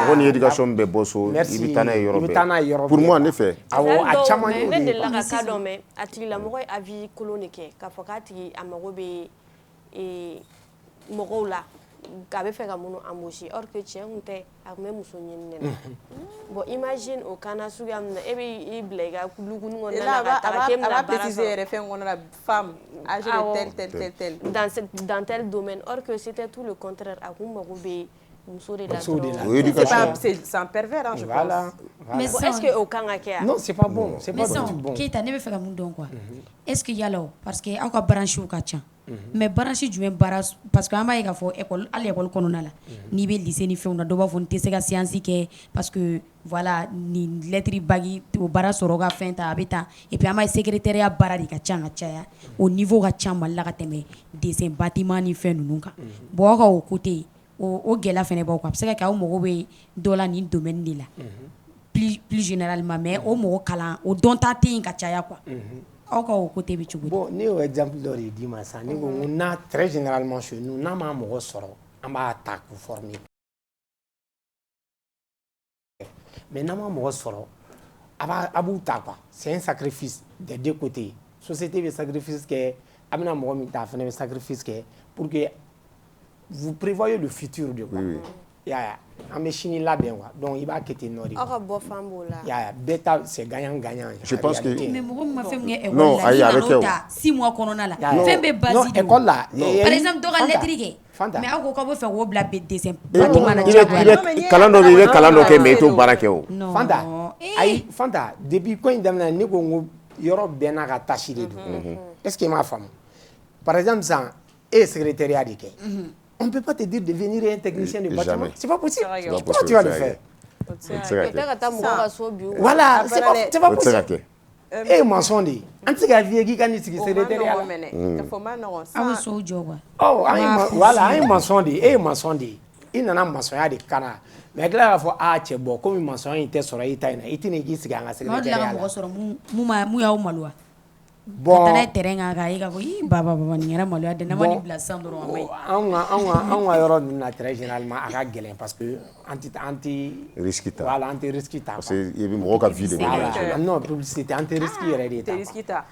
bonne éducation be bosso ibitana yoro pour moi en effet awo a chama ne de la ka do me ati la mo avis colonique ka fo ka ti amago be mogo la a bɛ fɛ ka minnu embaucher or que cɛ kun tɛ a kun bɛ muso ɲini de la bon imagine o kana suguya min na e bɛ i bila i ka luguni kɔnɔna na ka taga k'e bɛna baara sɔrɔ. préciser yɛrɛ fɛn kɔnɔ la femme âgée de tel dans tel domaine or que c'était tout le contraire a kun mago bɛ muso de la c'est un pervers je pense. Mais est-ce que au kan ka kɛ non c'est pas bon c'est pas du tout bon. Keita ne bɛ fɛ ka mun dɔn quoi est-ce que yala o parce que aw ka branche ka ca mais branche jumɛn baara parce que an b'a ye k'a fɔ école hali école kɔnɔna la n'i bɛ lycée ni fɛnw na dɔw b'a fɔ n tɛ se ka séance kɛ parce que voilà ni lettre bagi o baara sɔrɔ ka fɛn ta a bɛ tan et puis an b'a ye secrétariat baara de ka ca ka caya o niveau ka ca Mali la ka tɛmɛ dessin bâtiment ni fɛn ninnu kan bon aw ka o côté o gɛlɛya fɛnɛ b'aw kan a bɛ se ka kɛ aw mago bɛ dɔ la nin domaine de la plus généralement mais o mɔgɔ kalan o dɔnta tɛ yen ka caya quoi aw ka o côté bɛ cogo di. Bon ne y'o exemple dɔ de d'i ma sisan ne ko n ko n'a très généralement chez nous n'a ma mɔgɔ sɔrɔ an b'a ta k'u former mais n'a ma mɔgɔ sɔrɔ a b'u ta quoi c'est un sacrifice des deux côtés société bɛ sacrifice kɛ a bɛna mɔgɔ min ta a fana bɛ sacrifice kɛ pour que vous prévoyez le futur de quoi. An bɛ sini labɛn quoi donc i b'a kɛ ten nɔ de. Aw ka bɔ fan b'o la. Bɛɛ ta c'est gagnant. Je pense que mais mɔgɔ min ma fɛn min kɛ école la i nan'o ta 6 mois kɔnɔna la fɛn bɛ base de école la par exemple dɔ ka lettre kɛ mais aw ko k'aw bɛ fɛ k'o bila dessin bâtiment na diyagoya kalan dɔ bɛ i bɛ kalan dɔ kɛ mais i t'o baara kɛ o. Fanta ayi Fanta depuis ko in daminɛ ne ko n ko yɔrɔ bɛɛ n'a ka tâche de don est-ce que i m'a faamu par exemple sisan e ye secrétariat de kɛ. On ne peut pas te dire de devenir un technicien de bâtiment. C'est pas possible. Pourquoi tu vas le faire? Voilà, c'est pas possible. Et maçon de. An tɛ se ka f'i ye k'i ka nin sigi secrétariat la. Aw bɛ so jɔ quoi. Voilà, an ye maçon de ye. E ye maçon de ye. I nana maçonnya de kana. Mais a tila k'a fɔ cɛ bɔ komi maçon in tɛ sɔrɔ i ta in na i tɛ na k'i sigi an ka secrétariat la. N'aw dilan ka mɔgɔ sɔrɔ mun y'aw maloya. Bon ka taa terrain kan ka ye ka fɔ ii baba nin yɛrɛ maloya dɛ n'a ma nin bila san dɔrɔn a ma ɲi. An ka yɔrɔ ninnu na très généralement a ka gɛlɛn parce que an tɛ risque ta. Voilà an tɛ risque ta. Parce que i bɛ mɔgɔw ka vie de voilà non publicité an tɛ risque yɛrɛ de ta.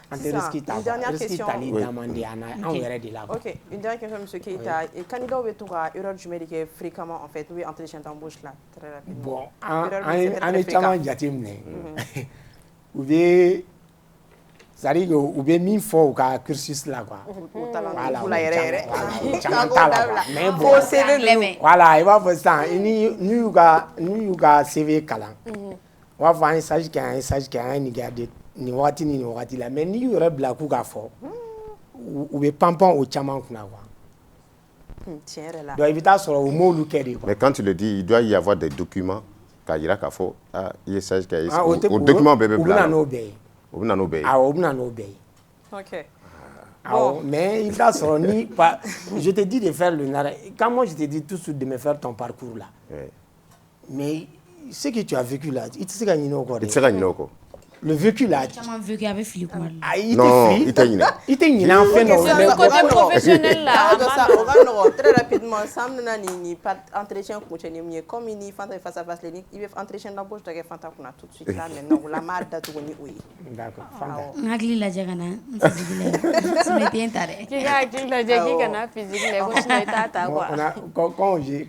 An tɛ risque ta. Une dernière question. Risque tali demandé anw yɛrɛ de la. Ok une dernière question monsieur Keita candidat bɛ to ka erreur jumɛn de kɛ fréquemment en fait ou entretien d'embauche là très rapidement. Bon an ye caman jateminɛ u bɛ c'est-à-dire que u bɛ min fɔ u ka cursus la quoi. Voilà caman t'a la quoi mais bon voilà i b'a fɔ sisan n'u y'u ka CV kalan u b'a fɔ an ye stage kɛ an ye nin kɛ nin wagati ni nin wagati la mais n'i y'u yɛrɛ bila k'u k'a fɔ u bɛ panpan o caman kunna quoi. Tiɲɛ yɛrɛ la. Donc i bɛ taa sɔrɔ u m'olu kɛ de quoi. Mais quand tu le dis il doit y avoir des documents k'a jira k'a fɔ i ye stage kɛ o document bɛɛ bɛ bila. U bɛ na n'o bɛɛ ye. O bɛ na n'o bɛɛ ye. Awɔ o bɛ na n'o bɛɛ ye. Ok. Bon. Mais il t'a sɔrɔ ni je te dis de faire le nara quand moi je te dis tout de suite de me faire ton parcours là. Mais ce que tu as vécu là i tɛ se ka ɲinɛ o kɔ dɛ. I tɛ se ka ɲinɛ o kɔ. Le vécu là. Caman vécu a bɛ fili kuma la. Non i tɛ ɲinɛ. I tɛ ɲinɛ an fɛn dɔ. C'est le côté professionnel là. O ka nɔgɔn très rapidement Sam nana ni entretien kuncɛ ni mun ye comme ni Fanta ye face à face i bɛ entretien d'embauche dɔ kɛ Fanta kunna tout de suite là maintenant o la m'a datugu ni o ye. D'accord Fanta. N hakili lajɛ ka na n physique la sinon i tɛ n ta dɛ. K'i ka hakili lajɛ k'i kana physique la ko sinon i t'a ta quoi.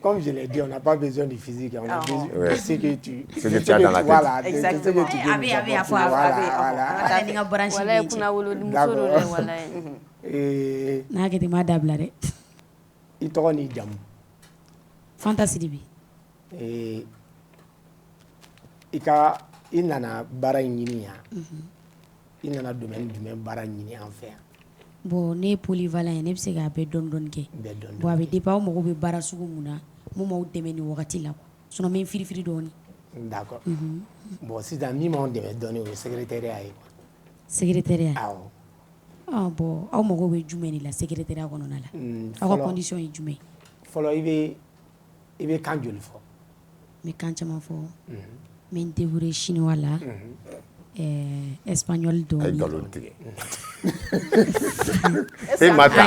Comme je l'ai dit on n'a pas besoin de physique on a besoin de ce que tu as dans la tête. Voilà exactement. A fɔ ala ni ka branche wala ye kunna wolo muso dɔ dɛ wala ye. N'a kɛ ten m'a dabila dɛ. I tɔgɔ n'i jamu. Fanta Sidibe. I nana baara in ɲini yan. I nana domaine jumɛn baara ɲini an fɛ yan. Bon ne ye polyvalent ye ne bɛ se k'a bɛɛ dɔɔni dɔɔni kɛ. Bon a bɛ dépend aw mago bɛ baara sugu mun na mun m'aw dɛmɛ nin wagati la quoi sinon n bɛ n firifiri dɔɔni. D'accord. Bon sisan min m'anw dɛmɛ dɔɔni o ye secrétariat ye. Secrétariat. Awɔ. Bon aw mago bɛ jumɛn de la secrétariat kɔnɔna la. Aw ka condition ye jumɛn. Fɔlɔ i bɛ kan joli fɔ. N bɛ kan caman fɔ. N bɛ n débrouiller chinois la. Espagnol dɔɔni. A ye nkalon tigɛ.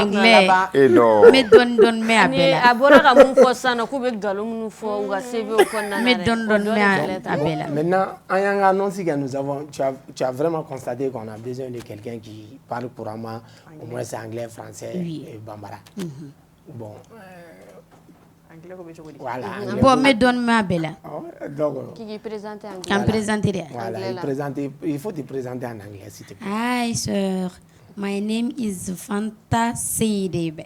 Anglais. N bɛ dɔɔni dɔɔni mɛn a bɛɛ la. A bɔra ka mun fɔ sisan nɔ k'u bɛ nkalon minnu fɔ u ka CV kɔnɔna na dɛ. N bɛ dɔɔni dɔɔni mɛn a bɛɛ la. Maintenant an y'an ka annonce kɛ tu as vraiment constaté qu'on a besoin de quelqu'un qui parle couramment au moins anglais, français et bambara. Bon Voilà. Bon, mais donne-moi Bella. Donc, Qui présente en anglais. Quand présenter. Voilà, il faut te présenter en anglais, s'il te plaît. Hi, sir. My name is Fanta Seydebe.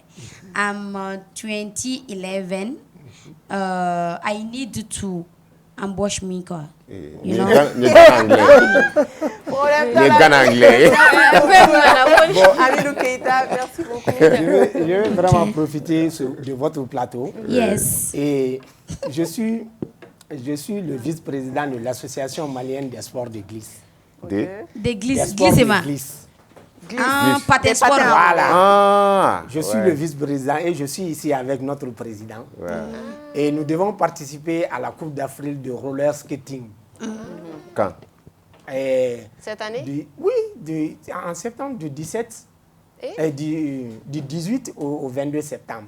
I'm 2011. I need to ambush me. You know? Merci beaucoup. Je vais vraiment profiter de votre plateau. Yes. Et je suis le vice-président de l'association malienne des sports de glisse. Des glisses, glisse. Ah, patin sport. Voilà. Je suis le vice-président et je suis ici avec notre président. Et nous devons participer à la Coupe d'Afrique de roller skating. Quand? Cette année? Oui, en septembre du 17 et du 18 au 22 septembre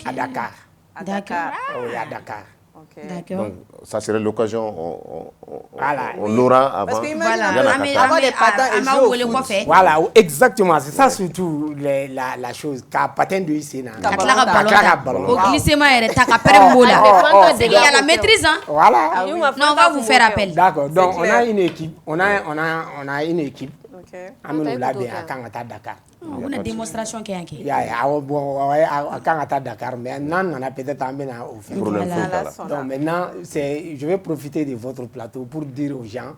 à Dakar. À Dakar. Oui, à Dakar. D'accord. Donc, ça serait l'occasion, on aura avant. Parce que imagine, avoir des patins et jouer au foot. Voilà, exactement, c'est ça surtout la chose. Qu'à patin de ici, au glissement, il y a la maîtrise. Hein? Voilà. Non, on va vous faire appel. D'accord, donc on a une équipe. On a une équipe. On a Dakar. On a une démonstration qui est il y a Dakar, mais maintenant on a peut-être amené au fait. Donc maintenant, je vais profiter de votre plateau pour dire aux gens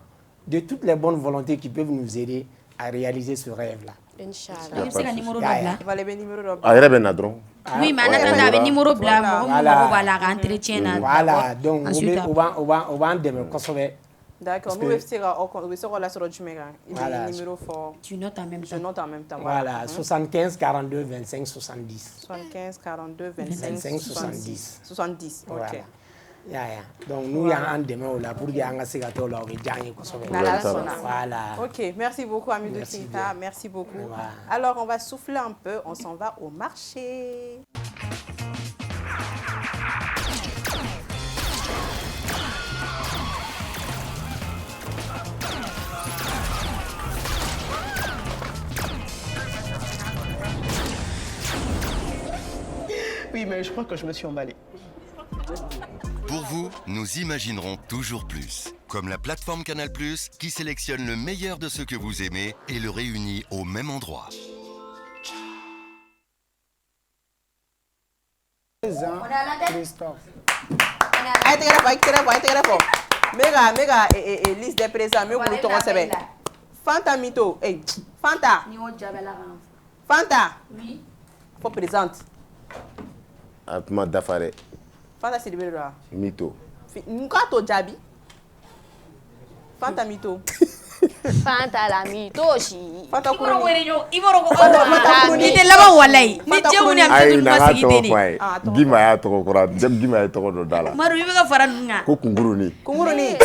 de toutes les bonnes volontés qui peuvent nous aider à réaliser ce rêve-là. Inch'Allah. C'est le numéro de oui, mais on a un numéro blanc. Voilà, donc on va en démarrer. D'accord, nous serons là sur le numéro fort. Tu notes en même temps. Je note en même temps. Voilà, 75 42 25 70. 75 42 25 70. 70, ok. Donc nous, on demain là pour dire que voilà. Ok, merci beaucoup Amidou Keita, merci beaucoup. Alors on va souffler un peu, on s'en va au marché. Oui, mais je crois que je me suis emballée. Pour vous, nous imaginerons toujours plus. Comme la plateforme Canal+, qui sélectionne le meilleur de ce que vous aimez et le réunit au même endroit. Méga, liste des présents, mieux pour ton CV. Fanta Mito, Fanta. Fanta. Oui. Faut présente. Atma Dafare. Fanta c'est le Mito. Nkato Jabi. Fanta Mito. Fanta la Mito shi. Fanta Kuruni. Ni de laba walai. Ni jewu ni amtu masigi deni. Gima ya toko kora, gima ya toko do dala. Maru ibe ka fara nunga. Ko kunguruni. Kunguruni.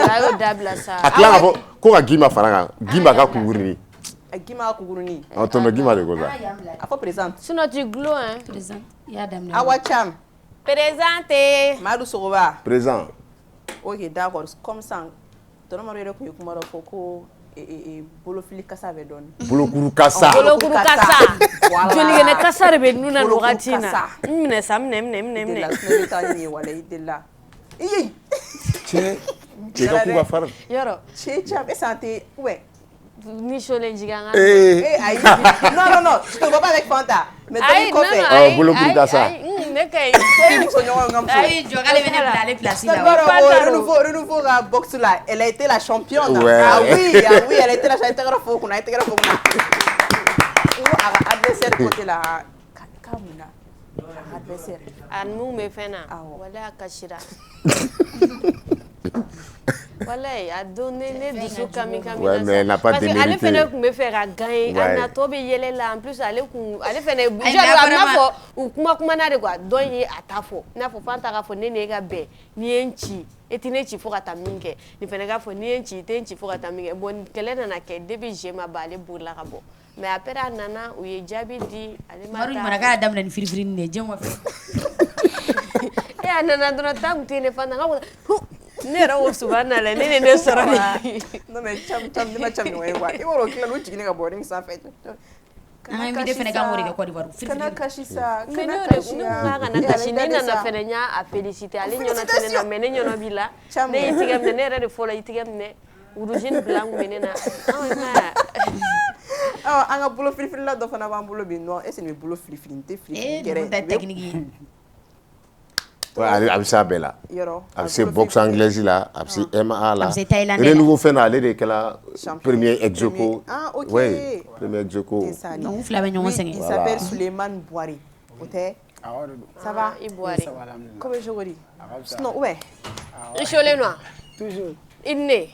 Ayo dabla sa. Akla ko ka gima faranga, gima ka kunguruni. Gima kunguruni. Antono gima de goza. Afo présente. Sinon tu glow hein. Présente. Ya dam la. Awacham. Présente. Madou Soroba. Présent. Ok, d'accord. Comme ça. Tono maro yero ko yukumaro foko bolo fili kasa be don. Bolo kuru kasa. Bolo kuru kasa. Joli gene kasa rebe nuna logatina. Mne sam mne. La snoita ni wala idela. Iyi. Che ka ku ba fara. Yoro. Che be santé. Ouais. Ni chole jiganga. Aïe. Non, je te vois pas avec Fanta. Mais tu coffee. Oh, bolo kuru kasa. Aïe, je vais venir aller placer là. Renouveau la boxe là. Elle a été la championne. Ouais. Ah oui, elle a été la championne. Adversaire côté là. Kamuna. Adversaire. Anmu me fena. Wala akashira. Voilà, a donné les dessous kami. Ouais, mais elle n'a pas de mérite. Parce qu'elle fait me faire gagner. Elle tobe yele là en plus elle fait je ou kuma na de quoi donner atafo. Na fo fanta ka fo nene ga be ni enchi etine chi fo kata minge. Ni fene ga fo ni enchi tenchi fo kata minge. Bon kele na ke depuis je ma balé pour la rabo. Mais après nana ou ye jabi di ale mata. Maru mara ka dam na firifiri ne je mo fe. Nana dona tam tene fanta ga Nera o subana la nene ne sara. Non mais cham ni ma cham ni wa. E woro kila no chigini ga boarding sa fait. an ka invité fɛnɛ ka mori kɛ Côte d'Ivoire kana kasi sa mais kana ne kasi kana kasi ni nana fɛnɛ nya a féliciter ale ɲɔna tɛnɛ na mais ne ɲɔna bi la ne yi tigɛ minɛ ne yɛrɛ de fɔlɔ yi tigɛ minɛ urugine blanc minɛ na an ka bolo filifilila dɔ fana b'an bolo bi non est-ce que bolo filifili tɛ filifili gɛrɛ tɛ technique a bɛ se a bɛɛ la a bɛ se boxe anglaise la a bɛ se MMA la renouveau fɛn na ale de kɛla premier ex-aequo oui premier ex-aequo u fila bɛ ɲɔgɔn sɛgɛn il s'appelle Souleymane Boiré o tɛ ça va i Boiré comment je dis sinon ouais i cholen no toujours i ne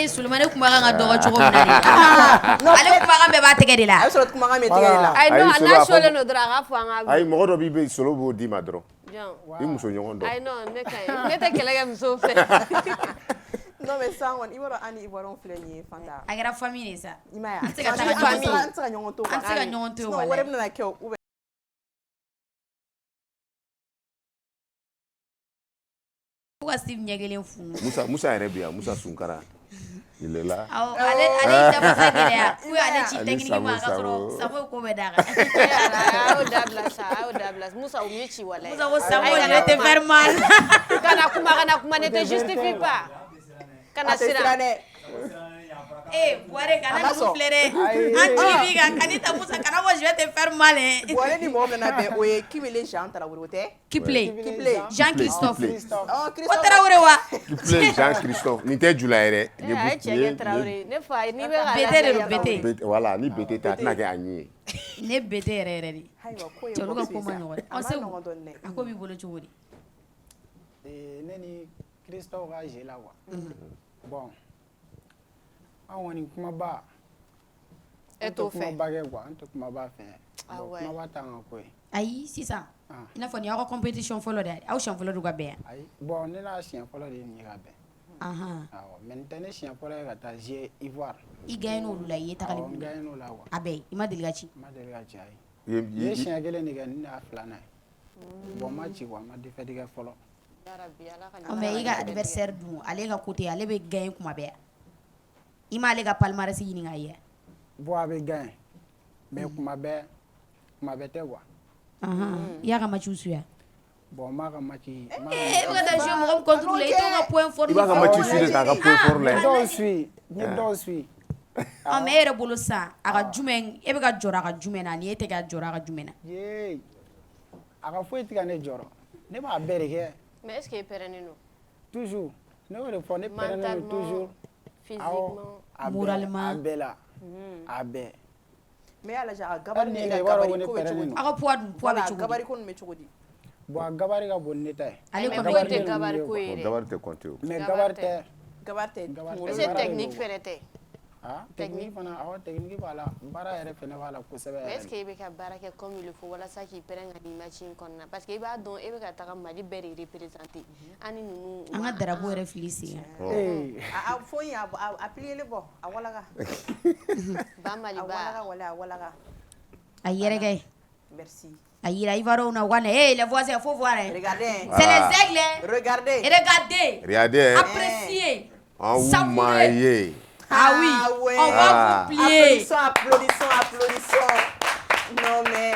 Souleymane kumakan ka dɔgɔ cogo min na ale kumakan bɛɛ b'a tɛgɛ de la a bɛ sɔrɔ kumakan bɛ tɛgɛ de la ayi non n'a cholen no dɔrɔn a ka fɔ an ka ayi mɔgɔ dɔ b'i bɛ solo b'o d'i ma dɔrɔn i muso ɲɔgɔn dɔn ayi non ne ka ɲi ne tɛ kɛlɛ kɛ muso fɛ non mais ça on i b'a dɔn an ni Ivoirien filɛ nin ye Fanta a kɛra famille de sa i m'a ye an tɛ ka ɲɔgɔn to an tɛ ka ɲɔgɔn to sinon wɛrɛ bɛna kɛ ou bien fo ka Steve ɲɛ kelen funu Musa yɛrɛ bɛ yan Musa Sunkara il est là ale dafasa gɛlɛya ou ale ci technique ma ka sɔrɔ Samo ko bɛ d'a kan ayo dabila Musa o mi ci wala Musa ko Samo je te faire mal kana kuma ne te justifie pas kana sira Boiré kana nu filɛ dɛ an ci bi kan kanita Musa kana ko je te faire mal Boiré ni mɔgɔ bɛna bɛn o ye Kibele Jean Tarawele o tɛ Kiple Jean Christophe o Tarawele wa Kiple Jean Christophe nin tɛ jula yɛrɛ ai cɛ Tarawele ne fa ni bɛ ka bete voilà ni bete ta tɛna kɛ a ɲi ye ne bete yɛrɛ de cɛ olu ka ko ma nɔgɔn dɛ a ko b'i bolo cogo di ne ni Christophe ka jeu la quoi bon an kɔni kumaba e t'o fɛ kumaba kɛ quoi an tɛ kumaba fɛ kumaba t'an ka ko ye ayi sisan i n'a fɔ nin y'aw ka compétition fɔlɔ de ye aw siɲɛ fɔlɔ de ka bɛn yan ayi bon ne n'a siɲɛ fɔlɔ de ye nin ye ka bɛn awɔ mais nin tɛ ne siɲɛ fɔlɔ ye ka taa jouer Ivoire i gagné n'olu la i ye tagali n gagné n'o la quoi a bɛɛ i ma deli ka ci ma deli ka ci ayi n ye siɲɛ kelen de kɛ nin de y'a filanan ye bon n ma ci quoi n ma défaite kɛ fɔlɔ mais i ka adversaire dun ale ka côté ale bɛ gagné kuma bɛɛ i m'ale ka palmarès ɲini k'a ye bon a bɛ gagné mais kuma bɛɛ tɛ quoi i y'a ka match suya bon n b'a ka match e bɛ ka taa jouer mɔgɔ min contre la i t'o ka point fort i b'a ka match suivre k'a ka point fort lajɛ dɔw suis mais e yɛrɛ bolo sisan a ka jumɛn e bɛ ka jɔrɔ a ka jumɛn na ni e tɛ ka jɔrɔ a ka jumɛn na a ka foyi tɛ ka ne jɔrɔ ne b'a bɛɛ de kɛ mais est-ce que e pɛrɛnnen don toujours ne y'o de fɔ ne pɛrɛnnen don toujours physiquement moralement a bɛɛ la a bɛɛ mais y'a lajɛ a gabari ni ka gabari ko bɛ cogo di a ka poids dun poids bɛ cogo di gabari ko nin bɛ cogo di bon a gabari ka bon ni ne ta ye ale mais ko tɛ gabari ko ye dɛ gabari tɛ compter o mais gabari tɛ est-ce que technique fɛnɛ tɛ technique fana awɔ technique b'a la baara yɛrɛ fana b'a la kosɛbɛ mais est-ce que e bɛ ka baara kɛ comme il faut walasa k'i pɛrɛn ka nin match in kɔnɔna parce que i b'a dɔn e bɛ ka taga Mali bɛɛ de représenter an ni ninnu an ka drapeau yɛrɛ fili sen a fɔ yen a plier bɔ a walaga ba Mali ba a walaga a yɛrɛkɛ merci a yira Ivoiriens na u ka na les voisins faut voir regardez c'est les aigles regardez appréciez savourer ah oui on va vous plier applaudissons non mais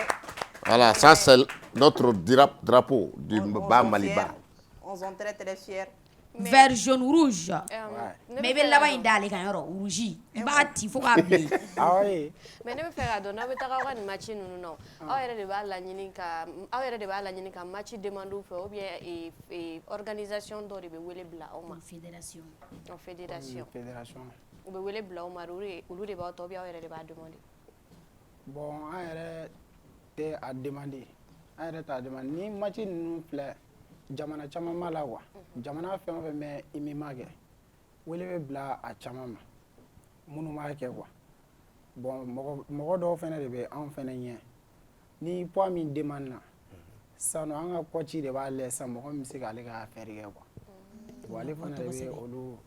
voilà ça c'est notre drapeau du bas Maliba on est très fiers vert jaune rouge mais i bɛ laban in d'ale kan yɔrɔ rouge i b'a ti fo k'a bilen mais ne bɛ fɛ k'a dɔn n'aw bɛ taga aw ka nin match ninnu na aw yɛrɛ de b'a laɲini ka match demande fɛ ou bien organisation dɔ de bɛ wele bila aw ma fédération u bɛ wele bila aw ma olu de b'aw ta ou bien aw yɛrɛ de b'a demander bon an yɛrɛ tɛ a demander an yɛrɛ t'a demander ni match ninnu filɛ jamana caman b'a la wa jamana fɛn o fɛn bɛ IMIMA kɛ wele bɛ bila a caman ma minnu b'a kɛ quoi bon mɔgɔ dɔw fɛnɛ de bɛ anw fɛnɛ ɲɛ ni poids min demande na sisan an ka coach de b'a lajɛ sisan mɔgɔ min bɛ se k'ale ka affaire kɛ quoi bon ale fana de bɛ olu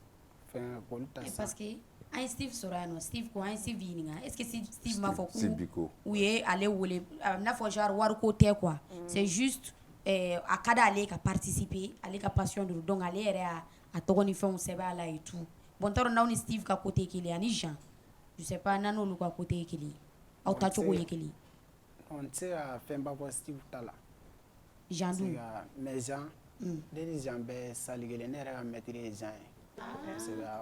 fɛn k'olu ta sisan parce que an ye Steve sɔrɔ yan nɔ Steve ko an ye Steve ɲininka est-ce que Steve m'a fɔ ko u ye ale wele a n'a fɔ genre wariko tɛ quoi c'est juste a ka d'ale ka participer ale ka passion de donc ale yɛrɛ a tɔgɔ ni fɛnw sɛbɛn a la et tout bon n t'a dɔn n'aw ni Steve ka côté kelen ani Jean je sais pas n'an n'olu ka côté kelen aw tacogo ye kelen on tɛ se ka fɛnba fɔ Steve ta la Jean dun mais Jean ne ni Jean bɛɛ sali kelen ne yɛrɛ ka maître ye Jean ye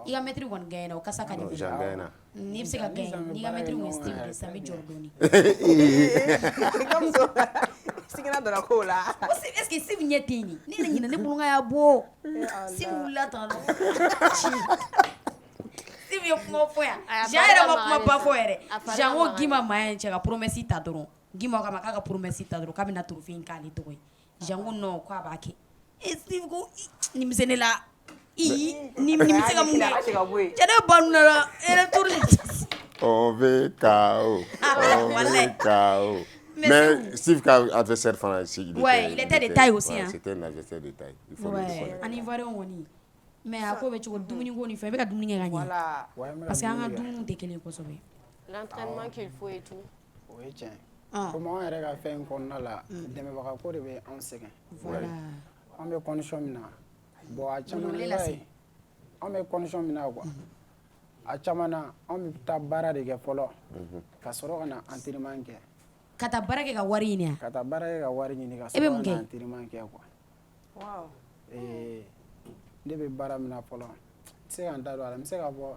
i ka maître kɔni gagné na o kasa ka di Jean gagné na n'i bɛ se ka gagné n'i ka maître kun Steve de sa bɛ jɔrɔ dɔɔni sigina donna ko la est-ce que Steve ɲɛ tɛ yen ne yɛrɛ ɲinɛ ne kulonkɛ y'a bɔ Steve wulila tan Steve ye kuma fɔ yan Jean yɛrɛ ma kuma ba fɔ yɛrɛ Jean ko Gima maa cɛ ka promesse ta dɔrɔn Gima k'a ma k'a ka promesse ta dɔrɔn k'a bɛna trophée in k'ale tɔgɔ ye Jean ko non k'a b'a kɛ Steve ko ni bɛ se ne la ni bɛ se ka mun kɛ cɛ ne ba ninnu la retour on veut KO mais Steve ka adversaire fana ouais il était de taille aussi hein c'était un adversaire de taille il faut le dire en Ivoirien kɔni mais a ko bɛ cogo dumuni ko ni fɛn bɛ ka dumuni kɛ ka ɲɛ parce que an ka dumuni tɛ kelen kosɛbɛ l'entraînement qu'il faut et tout o ye tiɲɛ comme an yɛrɛ ka fɛn kɔnɔna la dɛmɛbaga ko de bɛ anw sɛgɛn voilà an bɛ condition min na bon a caman na an bɛ condition min na quoi a caman na an bɛ taa baara de kɛ fɔlɔ ka sɔrɔ ka na entraînement kɛ ka taa baara kɛ ka wari ɲini ka taa baara kɛ ka wari ɲini ka sɔrɔ ka na entraînement kɛ quoi wow ne bɛ baara min na fɔlɔ n tɛ se ka n da don a la n bɛ se ka fɔ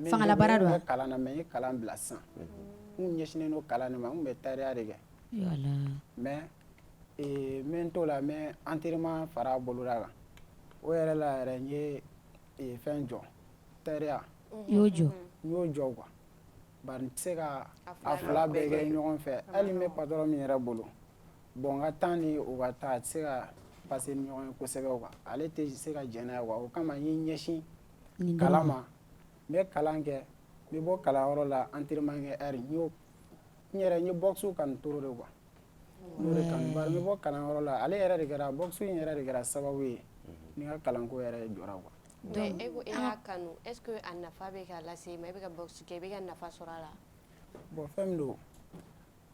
fangala baara don n bɛ kalan na mais n ye kalan bila sisan n kun ɲɛsinnen don kalan de ma n kun bɛ tariya de kɛ mais n bɛ n t'o la n bɛ entraînement fara boloda kan o yɛrɛ la yɛrɛ n ye fɛn jɔ tariya i y'o jɔ n y'o jɔ quoi bari n tɛ se ka a fila bɛɛ kɛ ɲɔgɔn fɛ hali n bɛ patron min yɛrɛ bolo bon n ka temps ni o ka taa a tɛ se ka passer ni ɲɔgɔn ye kosɛbɛ quoi ale tɛ se ka jɛn n'a ye quoi o kama n ye ɲɛsin kalan ma n bɛ kalan kɛ n bɛ bɔ kalanyɔrɔ la entraînement kɛ heure n yɛrɛ n ye boxe kanu trop de quoi n'o de kanu bari n bɛ bɔ kalanyɔrɔ la ale yɛrɛ de kɛra boxe in yɛrɛ de kɛra sababu ye ni ka kalanko yɛrɛ jɔra quoi. donc e ko e y'a kanu est-ce que a nafa bɛ ka lase i ma i bɛ ka boxe kɛ i bɛ ka nafa sɔrɔ a la. bon fɛn min don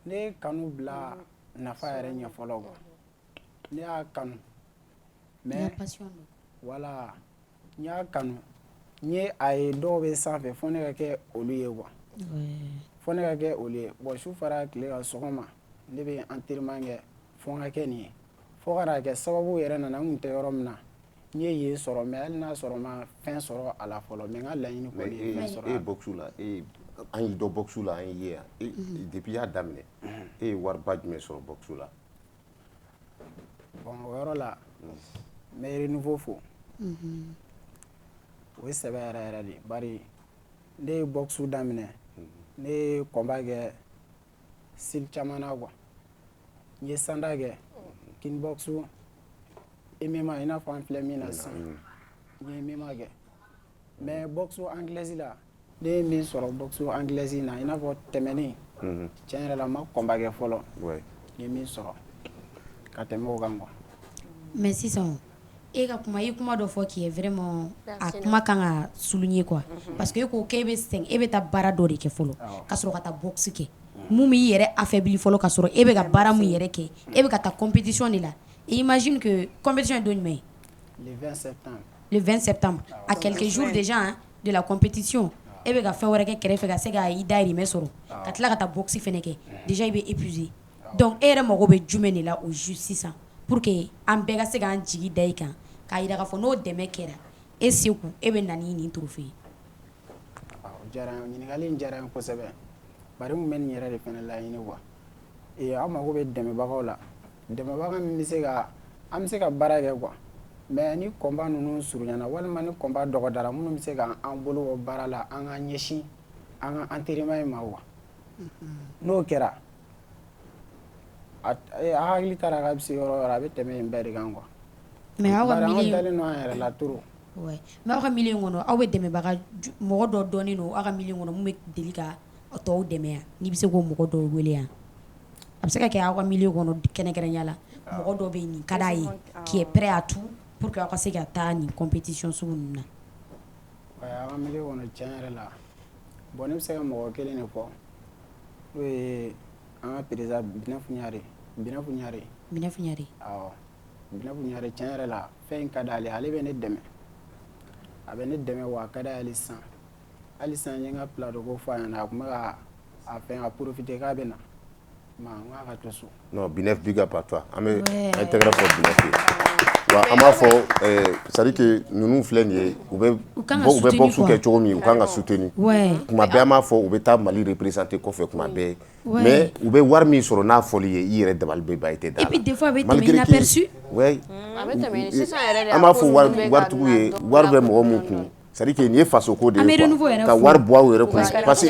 ne ye kanu bila nafa yɛrɛ ɲɛ fɔlɔ quoi ne y'a kanu mais voilà n y'a kanu n ye a ye dɔw bɛ sanfɛ fo ne ka kɛ olu ye quoi fo ne ka kɛ olu ye bon su fara tile ka sɔgɔma ne bɛ entraînement kɛ fo n ka kɛ nin ye fo ka na kɛ sababu yɛrɛ nana n kun tɛ yɔrɔ min na n ye yen sɔrɔ mais hali n'a sɔrɔ ma fɛn sɔrɔ a la fɔlɔ mais n ka laɲini kɔni ye fɛn sɔrɔ. e boxe la an y'i dɔn boxe la an ye yan depuis y'a daminɛ e ye wariba jumɛn sɔrɔ boxe la. bon o yɔrɔ la n bɛ renouveau fo o ye sɛbɛ yɛrɛ yɛrɛ de bari ne ye boxe daminɛ ne ye combat kɛ style caman na quoi n ye sanda kɛ kickbox MMA i n'a fɔ an filɛ min na sisan n ye MMA kɛ mais boxe anglaise la ne ye min sɔrɔ boxe anglaise in na i n'a fɔ tɛmɛnen tiɲɛ yɛrɛ la n ma combat kɛ fɔlɔ n ye min sɔrɔ ka tɛmɛ o kan quoi. mais sisan e ka kuma i kuma dɔ fɔ k'i ye vraiment a kuma kan ka souligner quoi parce que e ko k'e bɛ sɛgɛn e bɛ taa baara dɔ de kɛ fɔlɔ ka sɔrɔ ka taa boxe kɛ mun b'i yɛrɛ affaibli fɔlɔ ka sɔrɔ e bɛ ka baara mun yɛrɛ kɛ e bɛ ka taa compétition de la et imagine que compétition est don jumɛn ye. le 20 septembre. le 20 septembre à quelques jours déjà hein, de la compétition e bɛ ka fɛn wɛrɛ kɛ kɛrɛfɛ ka se ka i dahirimɛ sɔrɔ ka tila ka taa boxe fɛnɛ kɛ déjà i bɛ épuisé donc e yɛrɛ mago bɛ jumɛn de la au juste sisan pour que an bɛɛ ka se k'an jigi da i kan k'a yira k'a fɔ n'o dɛmɛ kɛra e seko e bɛ na ni nin trophée ye. diyara n ye ɲininkali in diyara n ye kosɛbɛ bari n kun bɛ nin yɛrɛ de fɛnɛ laɲini quoi an mago bɛ dɛmɛbagaw la dɛmɛbaga min bɛ se ka an bɛ se ka baara kɛ quoi mais ni combat ninnu surunyana walima ni combat dɔgɔdara minnu bɛ se ka an bolo bɔ baara la an ka ɲɛsin an ka entraînement ma quoi n'o kɛra a hakili tara k'a bɛ se yɔrɔ o yɔrɔ a bɛ tɛmɛ yen bɛɛ de kan quoi. mais aw ka milieu an dalen don an yɛrɛ la trop. ouais mais aw ka milieu kɔnɔ aw bɛ dɛmɛbaga mɔgɔ dɔ dɔnnen don aw ka milieu kɔnɔ mun bɛ deli ka tɔw dɛmɛ yan n'i bɛ se k'o mɔgɔ dɔw wele yan a bɛ se ka kɛ aw ka milieu kɔnɔ kɛrɛnkɛrɛnya la mɔgɔ dɔ bɛ yen nin ka d'a ye qui est prêt à tout pour que aw ka se ka taa nin compétition sugu ninnu na. ouais aw ka milieu kɔnɔ tiɲɛ yɛrɛ la bon ne bɛ se ka mɔgɔ kelen de fɔ n'o ye an ka président Binɛfu Ɲare. awɔ Binɛfu Ɲare tiɲɛ yɛrɛ la fɛn in ka d'ale ale bɛ ne dɛmɛ a bɛ ne dɛmɛ wa a ka d'a ye hali sisan n ye n ka plateau ko fɔ a ɲɛna a tun bɛ ka a fait à profiter k'a bɛ na ma n k'a ka to so. Non, Binef, big up à toi. An bɛ intégrer fɔ Binef ye. Wa an b'a fɔ c'est-à-dire que ninnu filɛ nin ye u bɛ boxe kɛ cogo min u kan ka soutenir. Kuma bɛɛ an b'a fɔ u bɛ taa Mali représenter kɔfɛ kuma bɛɛ. Mais u bɛ wari min sɔrɔ n'a fɔli ye i yɛrɛ dabali bɛ ban i tɛ da la. Et puis des fois a bɛ tɛmɛ inaperçu. Oui. A bɛ tɛmɛ sisan yɛrɛ de. An b'a fɔ waritigiw ye wari bɛ mɔgɔ min kun. C'est-à-dire que nin ye faso ko de ye quoi. Ka wari bɔ aw yɛrɛ kun. Parce que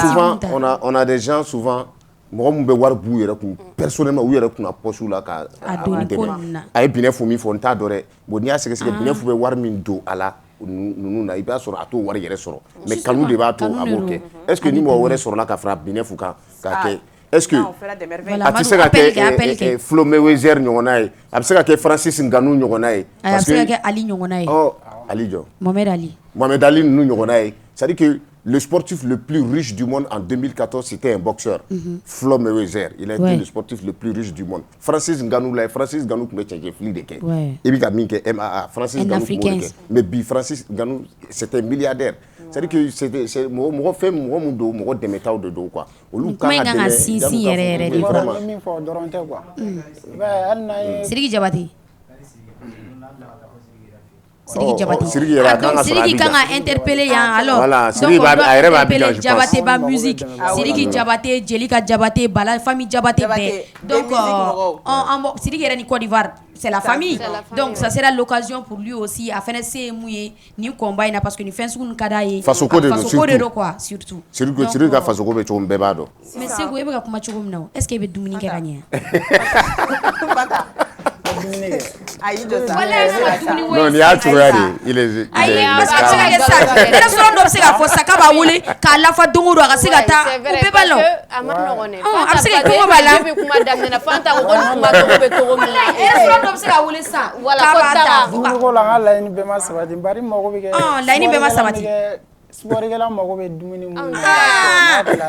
souvent on a des gens souvent mɔgɔ min bɛ wari b'u yɛrɛ kun personnellement u yɛrɛ kunna poche la ka dɛmɛ. A ye Binef min fɔ n t'a dɔn dɛ. Bon n'i y'a sɛgɛsɛgɛ Binef bɛ wari min don a la ninnu na i b'a sɔrɔ a t'o wari yɛrɛ sɔrɔ. Mais kanu de b'a to a b'o kɛ. Est-ce que ni mɔgɔ wɛrɛ sɔrɔla ka fara Binef kan k'a kɛ est-ce que a tɛ se ka kɛ Flo Mewézer ɲɔgɔnna ye a bɛ se ka kɛ Francis Ngannou ɲɔgɔnna ye. A bɛ se ka kɛ Ali ɲɔgɔnna ye. Ali jɔ. Mohamed Ali ninnu ɲɔgɔnna ye. C'est-à-dire que le sportif le plus riche du monde en 2014 c'était un boxeur. Flo Mewézer, il a été le sportif le plus riche du monde. Francis Ngannou là, Francis Ngannou tun bɛ cɛncɛnfili de kɛ. I bɛ ka min kɛ MMA, Francis Ngannou tun b'o de kɛ. Mais bi Francis Ngannou c'était un milliardaire. C'est-à-dire que c'est mɔgɔ fɛn mɔgɔ mun don mɔgɔ dɛmɛtaw de don quoi. Olu kan ka dɛmɛ sinsin yɛrɛ de. Vraiment min fɔ dɔrɔn tɛ quoi. Hali n'a ye Sidiki Jabate. Sidiki kan ka interpeller yan alors. Voilà, Sidiki a yɛrɛ b'a Abidjan je pense. Jabate ba musique. Sidiki Jabate, Jelika Jabate, Bala famille Jabate bɛɛ. Donc Sidiki yɛrɛ ni Côte d'Ivoire c'est la famille. Donc ça sera l'occasion pour lui aussi a fɛnɛ se mun ye ni combat in na parce que ni fɛn sugu ninnu ka d'a ye. Faso ko de don quoi surtout. Sidiki ka faso ko bɛ cogo min bɛɛ b'a dɔn. Mais Segu e bɛ ka kuma cogo min na est-ce que e bɛ dumuni kɛ ka ɲɛ? Non, il y a cogoya de il est parce que a bɛ se ka kɛ sa restaurant dɔ bɛ se k'a fɔ sa k'a b'a wele k'a lafa don o don a ka se ka taa o bɛɛ b'a la a ma nɔgɔn dɛ a bɛ se ka kɔngɔ b'a la depuis kuma daminɛ na Fanta ko ni kuma tɔgɔ bɛ cogo min na restaurant dɔ bɛ se k'a wele sisan k'a b'a ta dumuni ko la an ka laɲini bɛɛ ma sabati bari mago bɛ kɛ laɲini bɛɛ ma sabati sporikɛla mago bɛ dumuni mun na a bɛ ka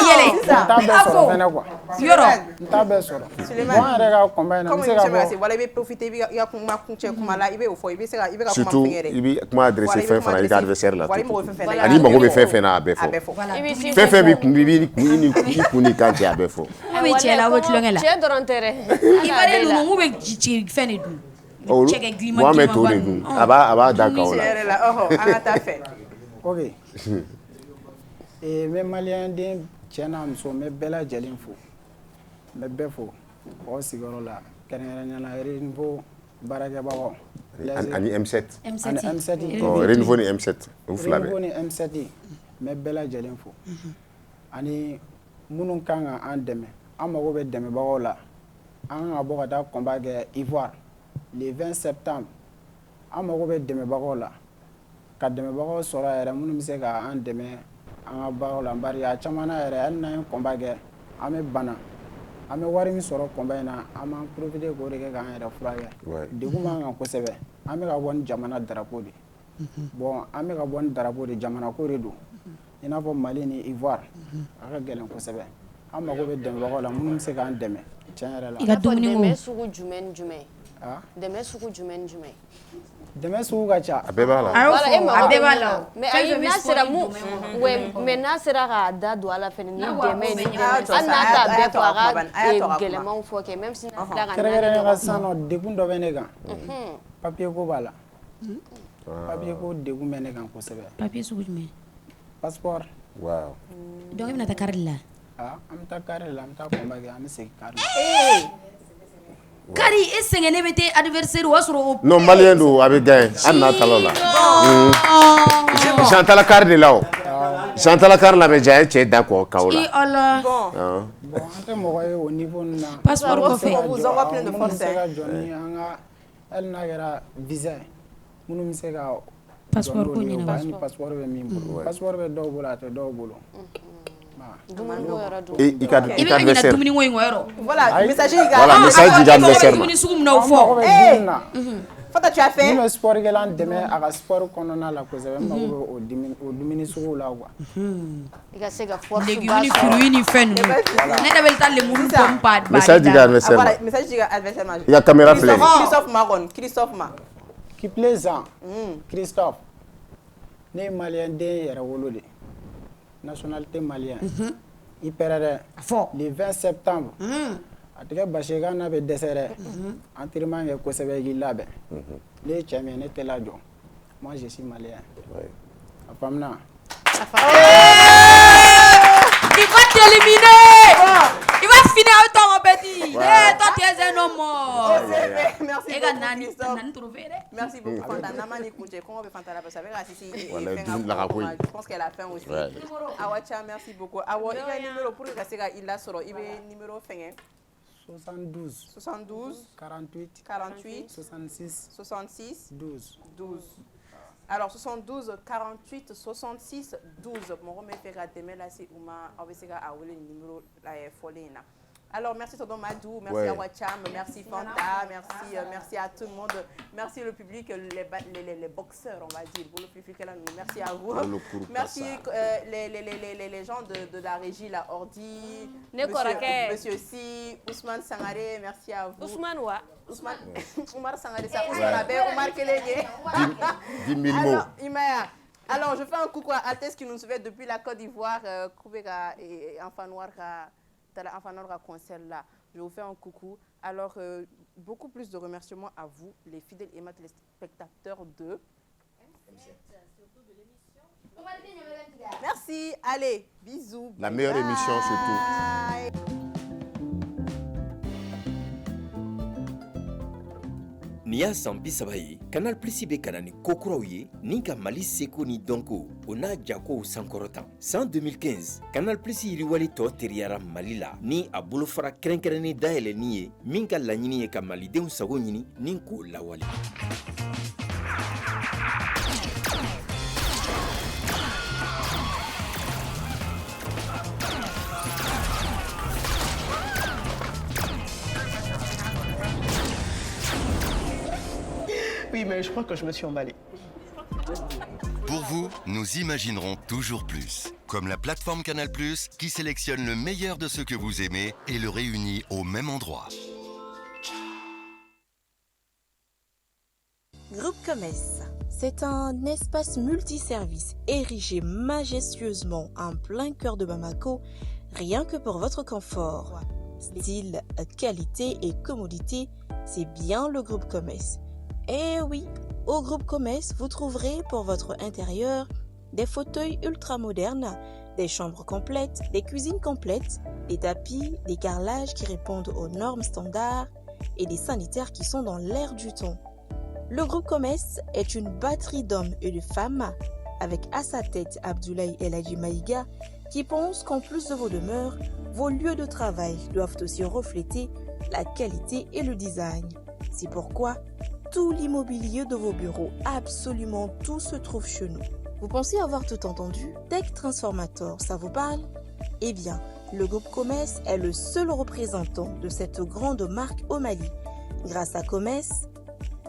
yɛlɛ n t'a bɛɛ sɔrɔ fɛnɛ quoi yɔrɔ n t'a bɛɛ sɔrɔ bon an yɛrɛ ka combat in na n bɛ se ka bɔ wala i bɛ profiter i bɛ ka kuma kuncɛ kuma la i bɛ o fɔ i bɛ se ka kuma surtout fɛn yɛrɛ i bɛ kuma adresser fɛn fana i ka adversaire la ani mago bɛ fɛn fɛn na a bɛɛ fɔ fɛn fɛn b'i kun i kun n'i kan cɛ a bɛɛ fɔ. a bɛ cɛ la a bɛ tulonkɛ la cɛ dɔrɔn tɛ dɛ Ivoirien ninnu mun bɛ ci fɛn de dun cɛkɛ giliman Mohamed t'o de dun a b'a da kan o la. an ka taa fɛ. ok n bɛ maliyɛn den cɛ n'a muso n bɛ bɛɛ lajɛlen fo n bɛ bɛɛ fo o sigiyɔrɔ la kɛrɛnkɛrɛnnenya la Renouveau baarakɛbagaw ani M7 M7 Renouveau ni M7 u fila bɛɛ Renouveau ni M7 n bɛ bɛɛ lajɛlen fo ani minnu kan ka an dɛmɛ an mago bɛ dɛmɛbagaw la an kan ka bɔ ka taa combat kɛ Ivoire le 20 septembre an mago bɛ dɛmɛbagaw la ka dɛmɛbagaw sɔrɔ yɛrɛ minnu bɛ se ka an dɛmɛ an ka baaraw la bari a caman na yɛrɛ hali n'an ye combat kɛ an bɛ bana an bɛ wari min sɔrɔ combat in na an b'an profiter k'o de kɛ k'an yɛrɛ furakɛ degun b'an kan kosɛbɛ an bɛ ka bɔ ni jamana drapeau de bon an bɛ ka bɔ ni drapeau de jamana ko de don i n'a fɔ Mali ni Ivoire a ka gɛlɛn kosɛbɛ an mago bɛ dɛmɛbagaw la minnu bɛ se k'an dɛmɛ tiɲɛ yɛrɛ la. i ka dumuni ko dɛmɛ sugu jumɛn ni jumɛn dɛmɛ sugu jumɛn ni jumɛn. dɛmɛ sugu ka ca. a bɛɛ b'a la. a bɛɛ b'a la. mais ayi n'a sera mun mais n'a sera k'a da don a la fɛnɛ ni dɛmɛ ni hali n'a t'a bɛɛ fɔ a ka gɛlɛmanw fɔ kɛ même si n'a sera ka kɛrɛnkɛrɛnnen ka sisan nɔ degun dɔ bɛ ne kan papier ko b'a la papier ko degun bɛ ne kan kosɛbɛ. papier sugu jumɛn. passeport. waaw. donc i bɛna taa kari de la. an bɛ taa kari de la an bɛ taa combat kɛ an bɛ segin kari la. Kari e sɛgɛnnen bɛ taa adversaire o y'a sɔrɔ o. non maliyɛn don a bɛ gagner hali n'a tala o la. Jean tala kari de la o. Jean tala kari la mɛ ja ye cɛ da kɔ k'aw la. bon an tɛ mɔgɔ ye o niveau ninnu na. passeport kɔfɛ. minnu bɛ se ka jɔ ni an ka hali n'a kɛra visa ye minnu bɛ se ka. passeport ko ɲɛnabɔ. ni passeport bɛ min bolo passeport bɛ dɔw bolo a tɛ dɔw bolo. i ka adversaire dumuni ko in yɔrɔ. voilà message di adversaire ma. dumuni sugu min na o fɔ. Fata tu as fait. Ni sport kɛlan dɛmɛ a ka sport kɔnɔna la kosɛbɛ n mago bɛ o dumuni suguw la quoi. i ka se ka force légumes ni fruits ni fɛn ninnu ne yɛrɛ bɛ taa lemuru pomme ba message di adversaire ma. message di adversaire ma. i ka caméra filɛ Christophe ma. qui plaisant Christophe ne ye maliyɛn den yɛrɛ wolo de nationalité malienne. Il perdait le 20 septembre. A tigɛ basi kan n'a bɛ dɛsɛ dɛ entraînement kɛ kosɛbɛ k'i labɛn ne ye cɛ min ye ne tɛ lajɔ moi je suis malien a faamuna il va t'éliminer il va finir avec toi mon petit toi tu es un homme merci beaucoup Fanta namani kunje comment Fanta la personne avec Sisi je pense qu'elle a faim aussi Awacha merci beaucoup Awa il y a un numéro pour que il a soro il est numéro fin 72 48 66 12 alors 72 48 66 12 mon remède fait rater là c'est Ouma Obesega a le numéro la folie. Alors merci Tonton Madou, merci à Wacham, merci Fanta, merci à tout le monde, merci le public, les boxeurs on va dire, merci à vous, merci les gens de la régie, la Ordi, Monsieur Si, Ousmane Sangaré, merci à vous. Ousmane wa Oumar Sangaré, ça Ousmane Abe, Oumar Kelege. 10 000 mots. Alors je fais un coucou à Altesse qui nous suivait depuis la Côte d'Ivoire, Koubega et Enfant Noir. Enfin, notre concert là, je vous fais un coucou. Alors, beaucoup plus de remerciements à vous, les fidèles et téléspectateurs de Merci, allez, bisous. La meilleure émission surtout. Nia Sambi Sabaye, Canal Plus be kanani kokuraouye, Ninka Mali Seko ni Donko, Ona Jako Sankorotan. En 2015, Canal Plus iriwali to teriara Malila, ni abulofara krenkereni daele niye, Minka Lanini ka Malideun Sagonini, Ninko Lawali. Oui, mais je crois que je me suis emballé. Pour vous, nous imaginerons toujours plus. Comme la plateforme Canal+, qui sélectionne le meilleur de ce que vous aimez et le réunit au même endroit. Groupe Commerce, c'est un espace multiservice érigé majestueusement en plein cœur de Bamako, rien que pour votre confort. Style, qualité et commodité, c'est bien le Groupe Commerce. Et oui, au Groupe Commerce, vous trouverez pour votre intérieur des fauteuils ultra modernes, des chambres complètes, des cuisines complètes, des tapis, des carrelages qui répondent aux normes standards et des sanitaires qui sont dans l'air du temps. Le Groupe Commerce est une batterie d'hommes et de femmes avec à sa tête Abdoulaye El Hadji Maïga qui pense qu'en plus de vos demeures, vos lieux de travail doivent aussi refléter la qualité et le design. C'est pourquoi tout l'immobilier de vos bureaux, absolument tout se trouve chez nous. Vous pensez avoir tout entendu? Tech Transformator, ça vous parle? Eh bien, le Groupe Commerce est le seul représentant de cette grande marque au Mali. Grâce à Commerce,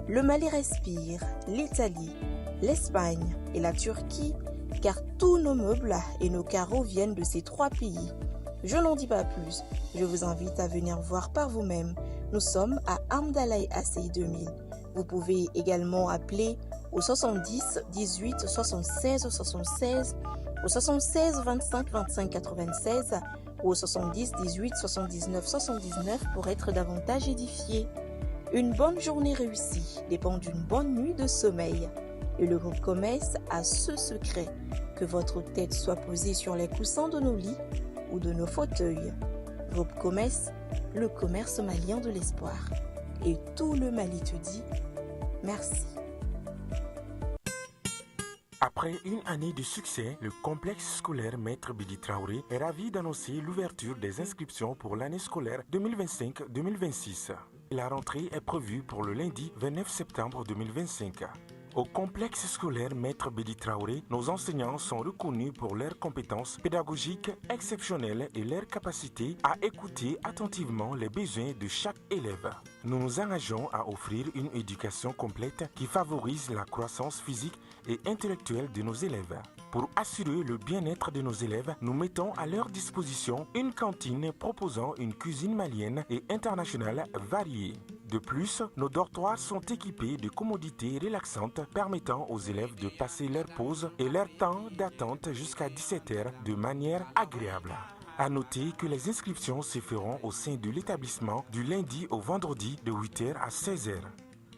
le Mali respire, l'Italie, l'Espagne et la Turquie, car tous nos meubles et nos carreaux viennent de ces trois pays. Je n'en dis pas plus, je vous invite à venir voir par vous-même. Nous sommes à Amdalaï Assey 2000. Vous pouvez également appeler au 70 18 76 76, au 76 25 25 96 ou au 70 18 79 79 pour être davantage édifié. Une bonne journée réussie dépend d'une bonne nuit de sommeil. Et le Groupe Commerce a ce secret, que votre tête soit posée sur les coussins de nos lits ou de nos fauteuils. Groupe Commerce, le commerce malien de l'espoir. Et tout le Mali te dit merci. Après une année de succès, le complexe scolaire Maître Bidi Traoré est ravi d'annoncer l'ouverture des inscriptions pour l'année scolaire 2025-2026. La rentrée est prévue pour le lundi 29 septembre 2025. Au complexe scolaire Maître Bidi Traoré, nos enseignants sont reconnus pour leurs compétences pédagogiques exceptionnelles et leur capacité à écouter attentivement les besoins de chaque élève. Nous nous engageons à offrir une éducation complète qui favorise la croissance physique et intellectuelle de nos élèves. Pour assurer le bien-être de nos élèves, nous mettons à leur disposition une cantine proposant une cuisine malienne et internationale variée. De plus, nos dortoirs sont équipés de commodités relaxantes permettant aux élèves de passer leur pause et leur temps d'attente jusqu'à 17h de manière agréable. À noter que les inscriptions se feront au sein de l'établissement du lundi au vendredi de 8h à 16h.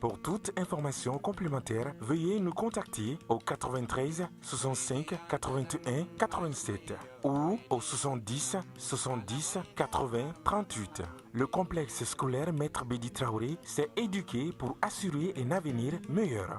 Pour toute information complémentaire, veuillez nous contacter au 93 65 81 87 ou au 70 70 80 38. Le complexe scolaire Maître Bédi Traoré s'est éduqué pour assurer un avenir meilleur.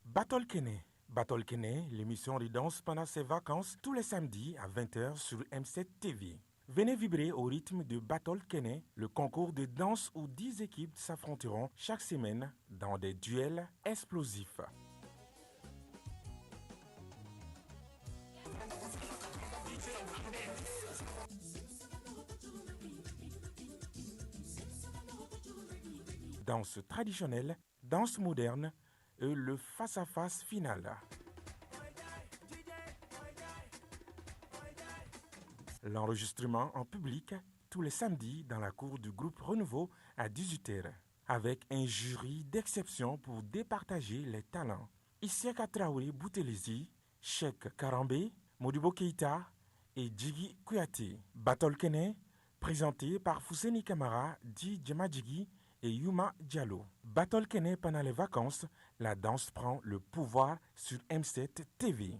Battle Kene. Battle Kene, l'émission de danse pendant ses vacances tous les samedis à 20h sur M7 TV. Venez vibrer au rythme de Battle Kene, le concours de danse où 10 équipes s'affronteront chaque semaine dans des duels explosifs. Danse traditionnelle, danse moderne et le face-à-face final. L'enregistrement en public tous les samedis dans la cour du groupe Renouveau à 18h, avec un jury d'exception pour départager les talents. Isiaka Traoré Boutelezi, Cheikh Karambé, Modibo Keita et Djigi Kouyaté. Battle Kene, présenté par Fousseni Kamara, Di Djemadjigi et Yuma Diallo. Battle Kene pendant les vacances, la danse prend le pouvoir sur M7 TV.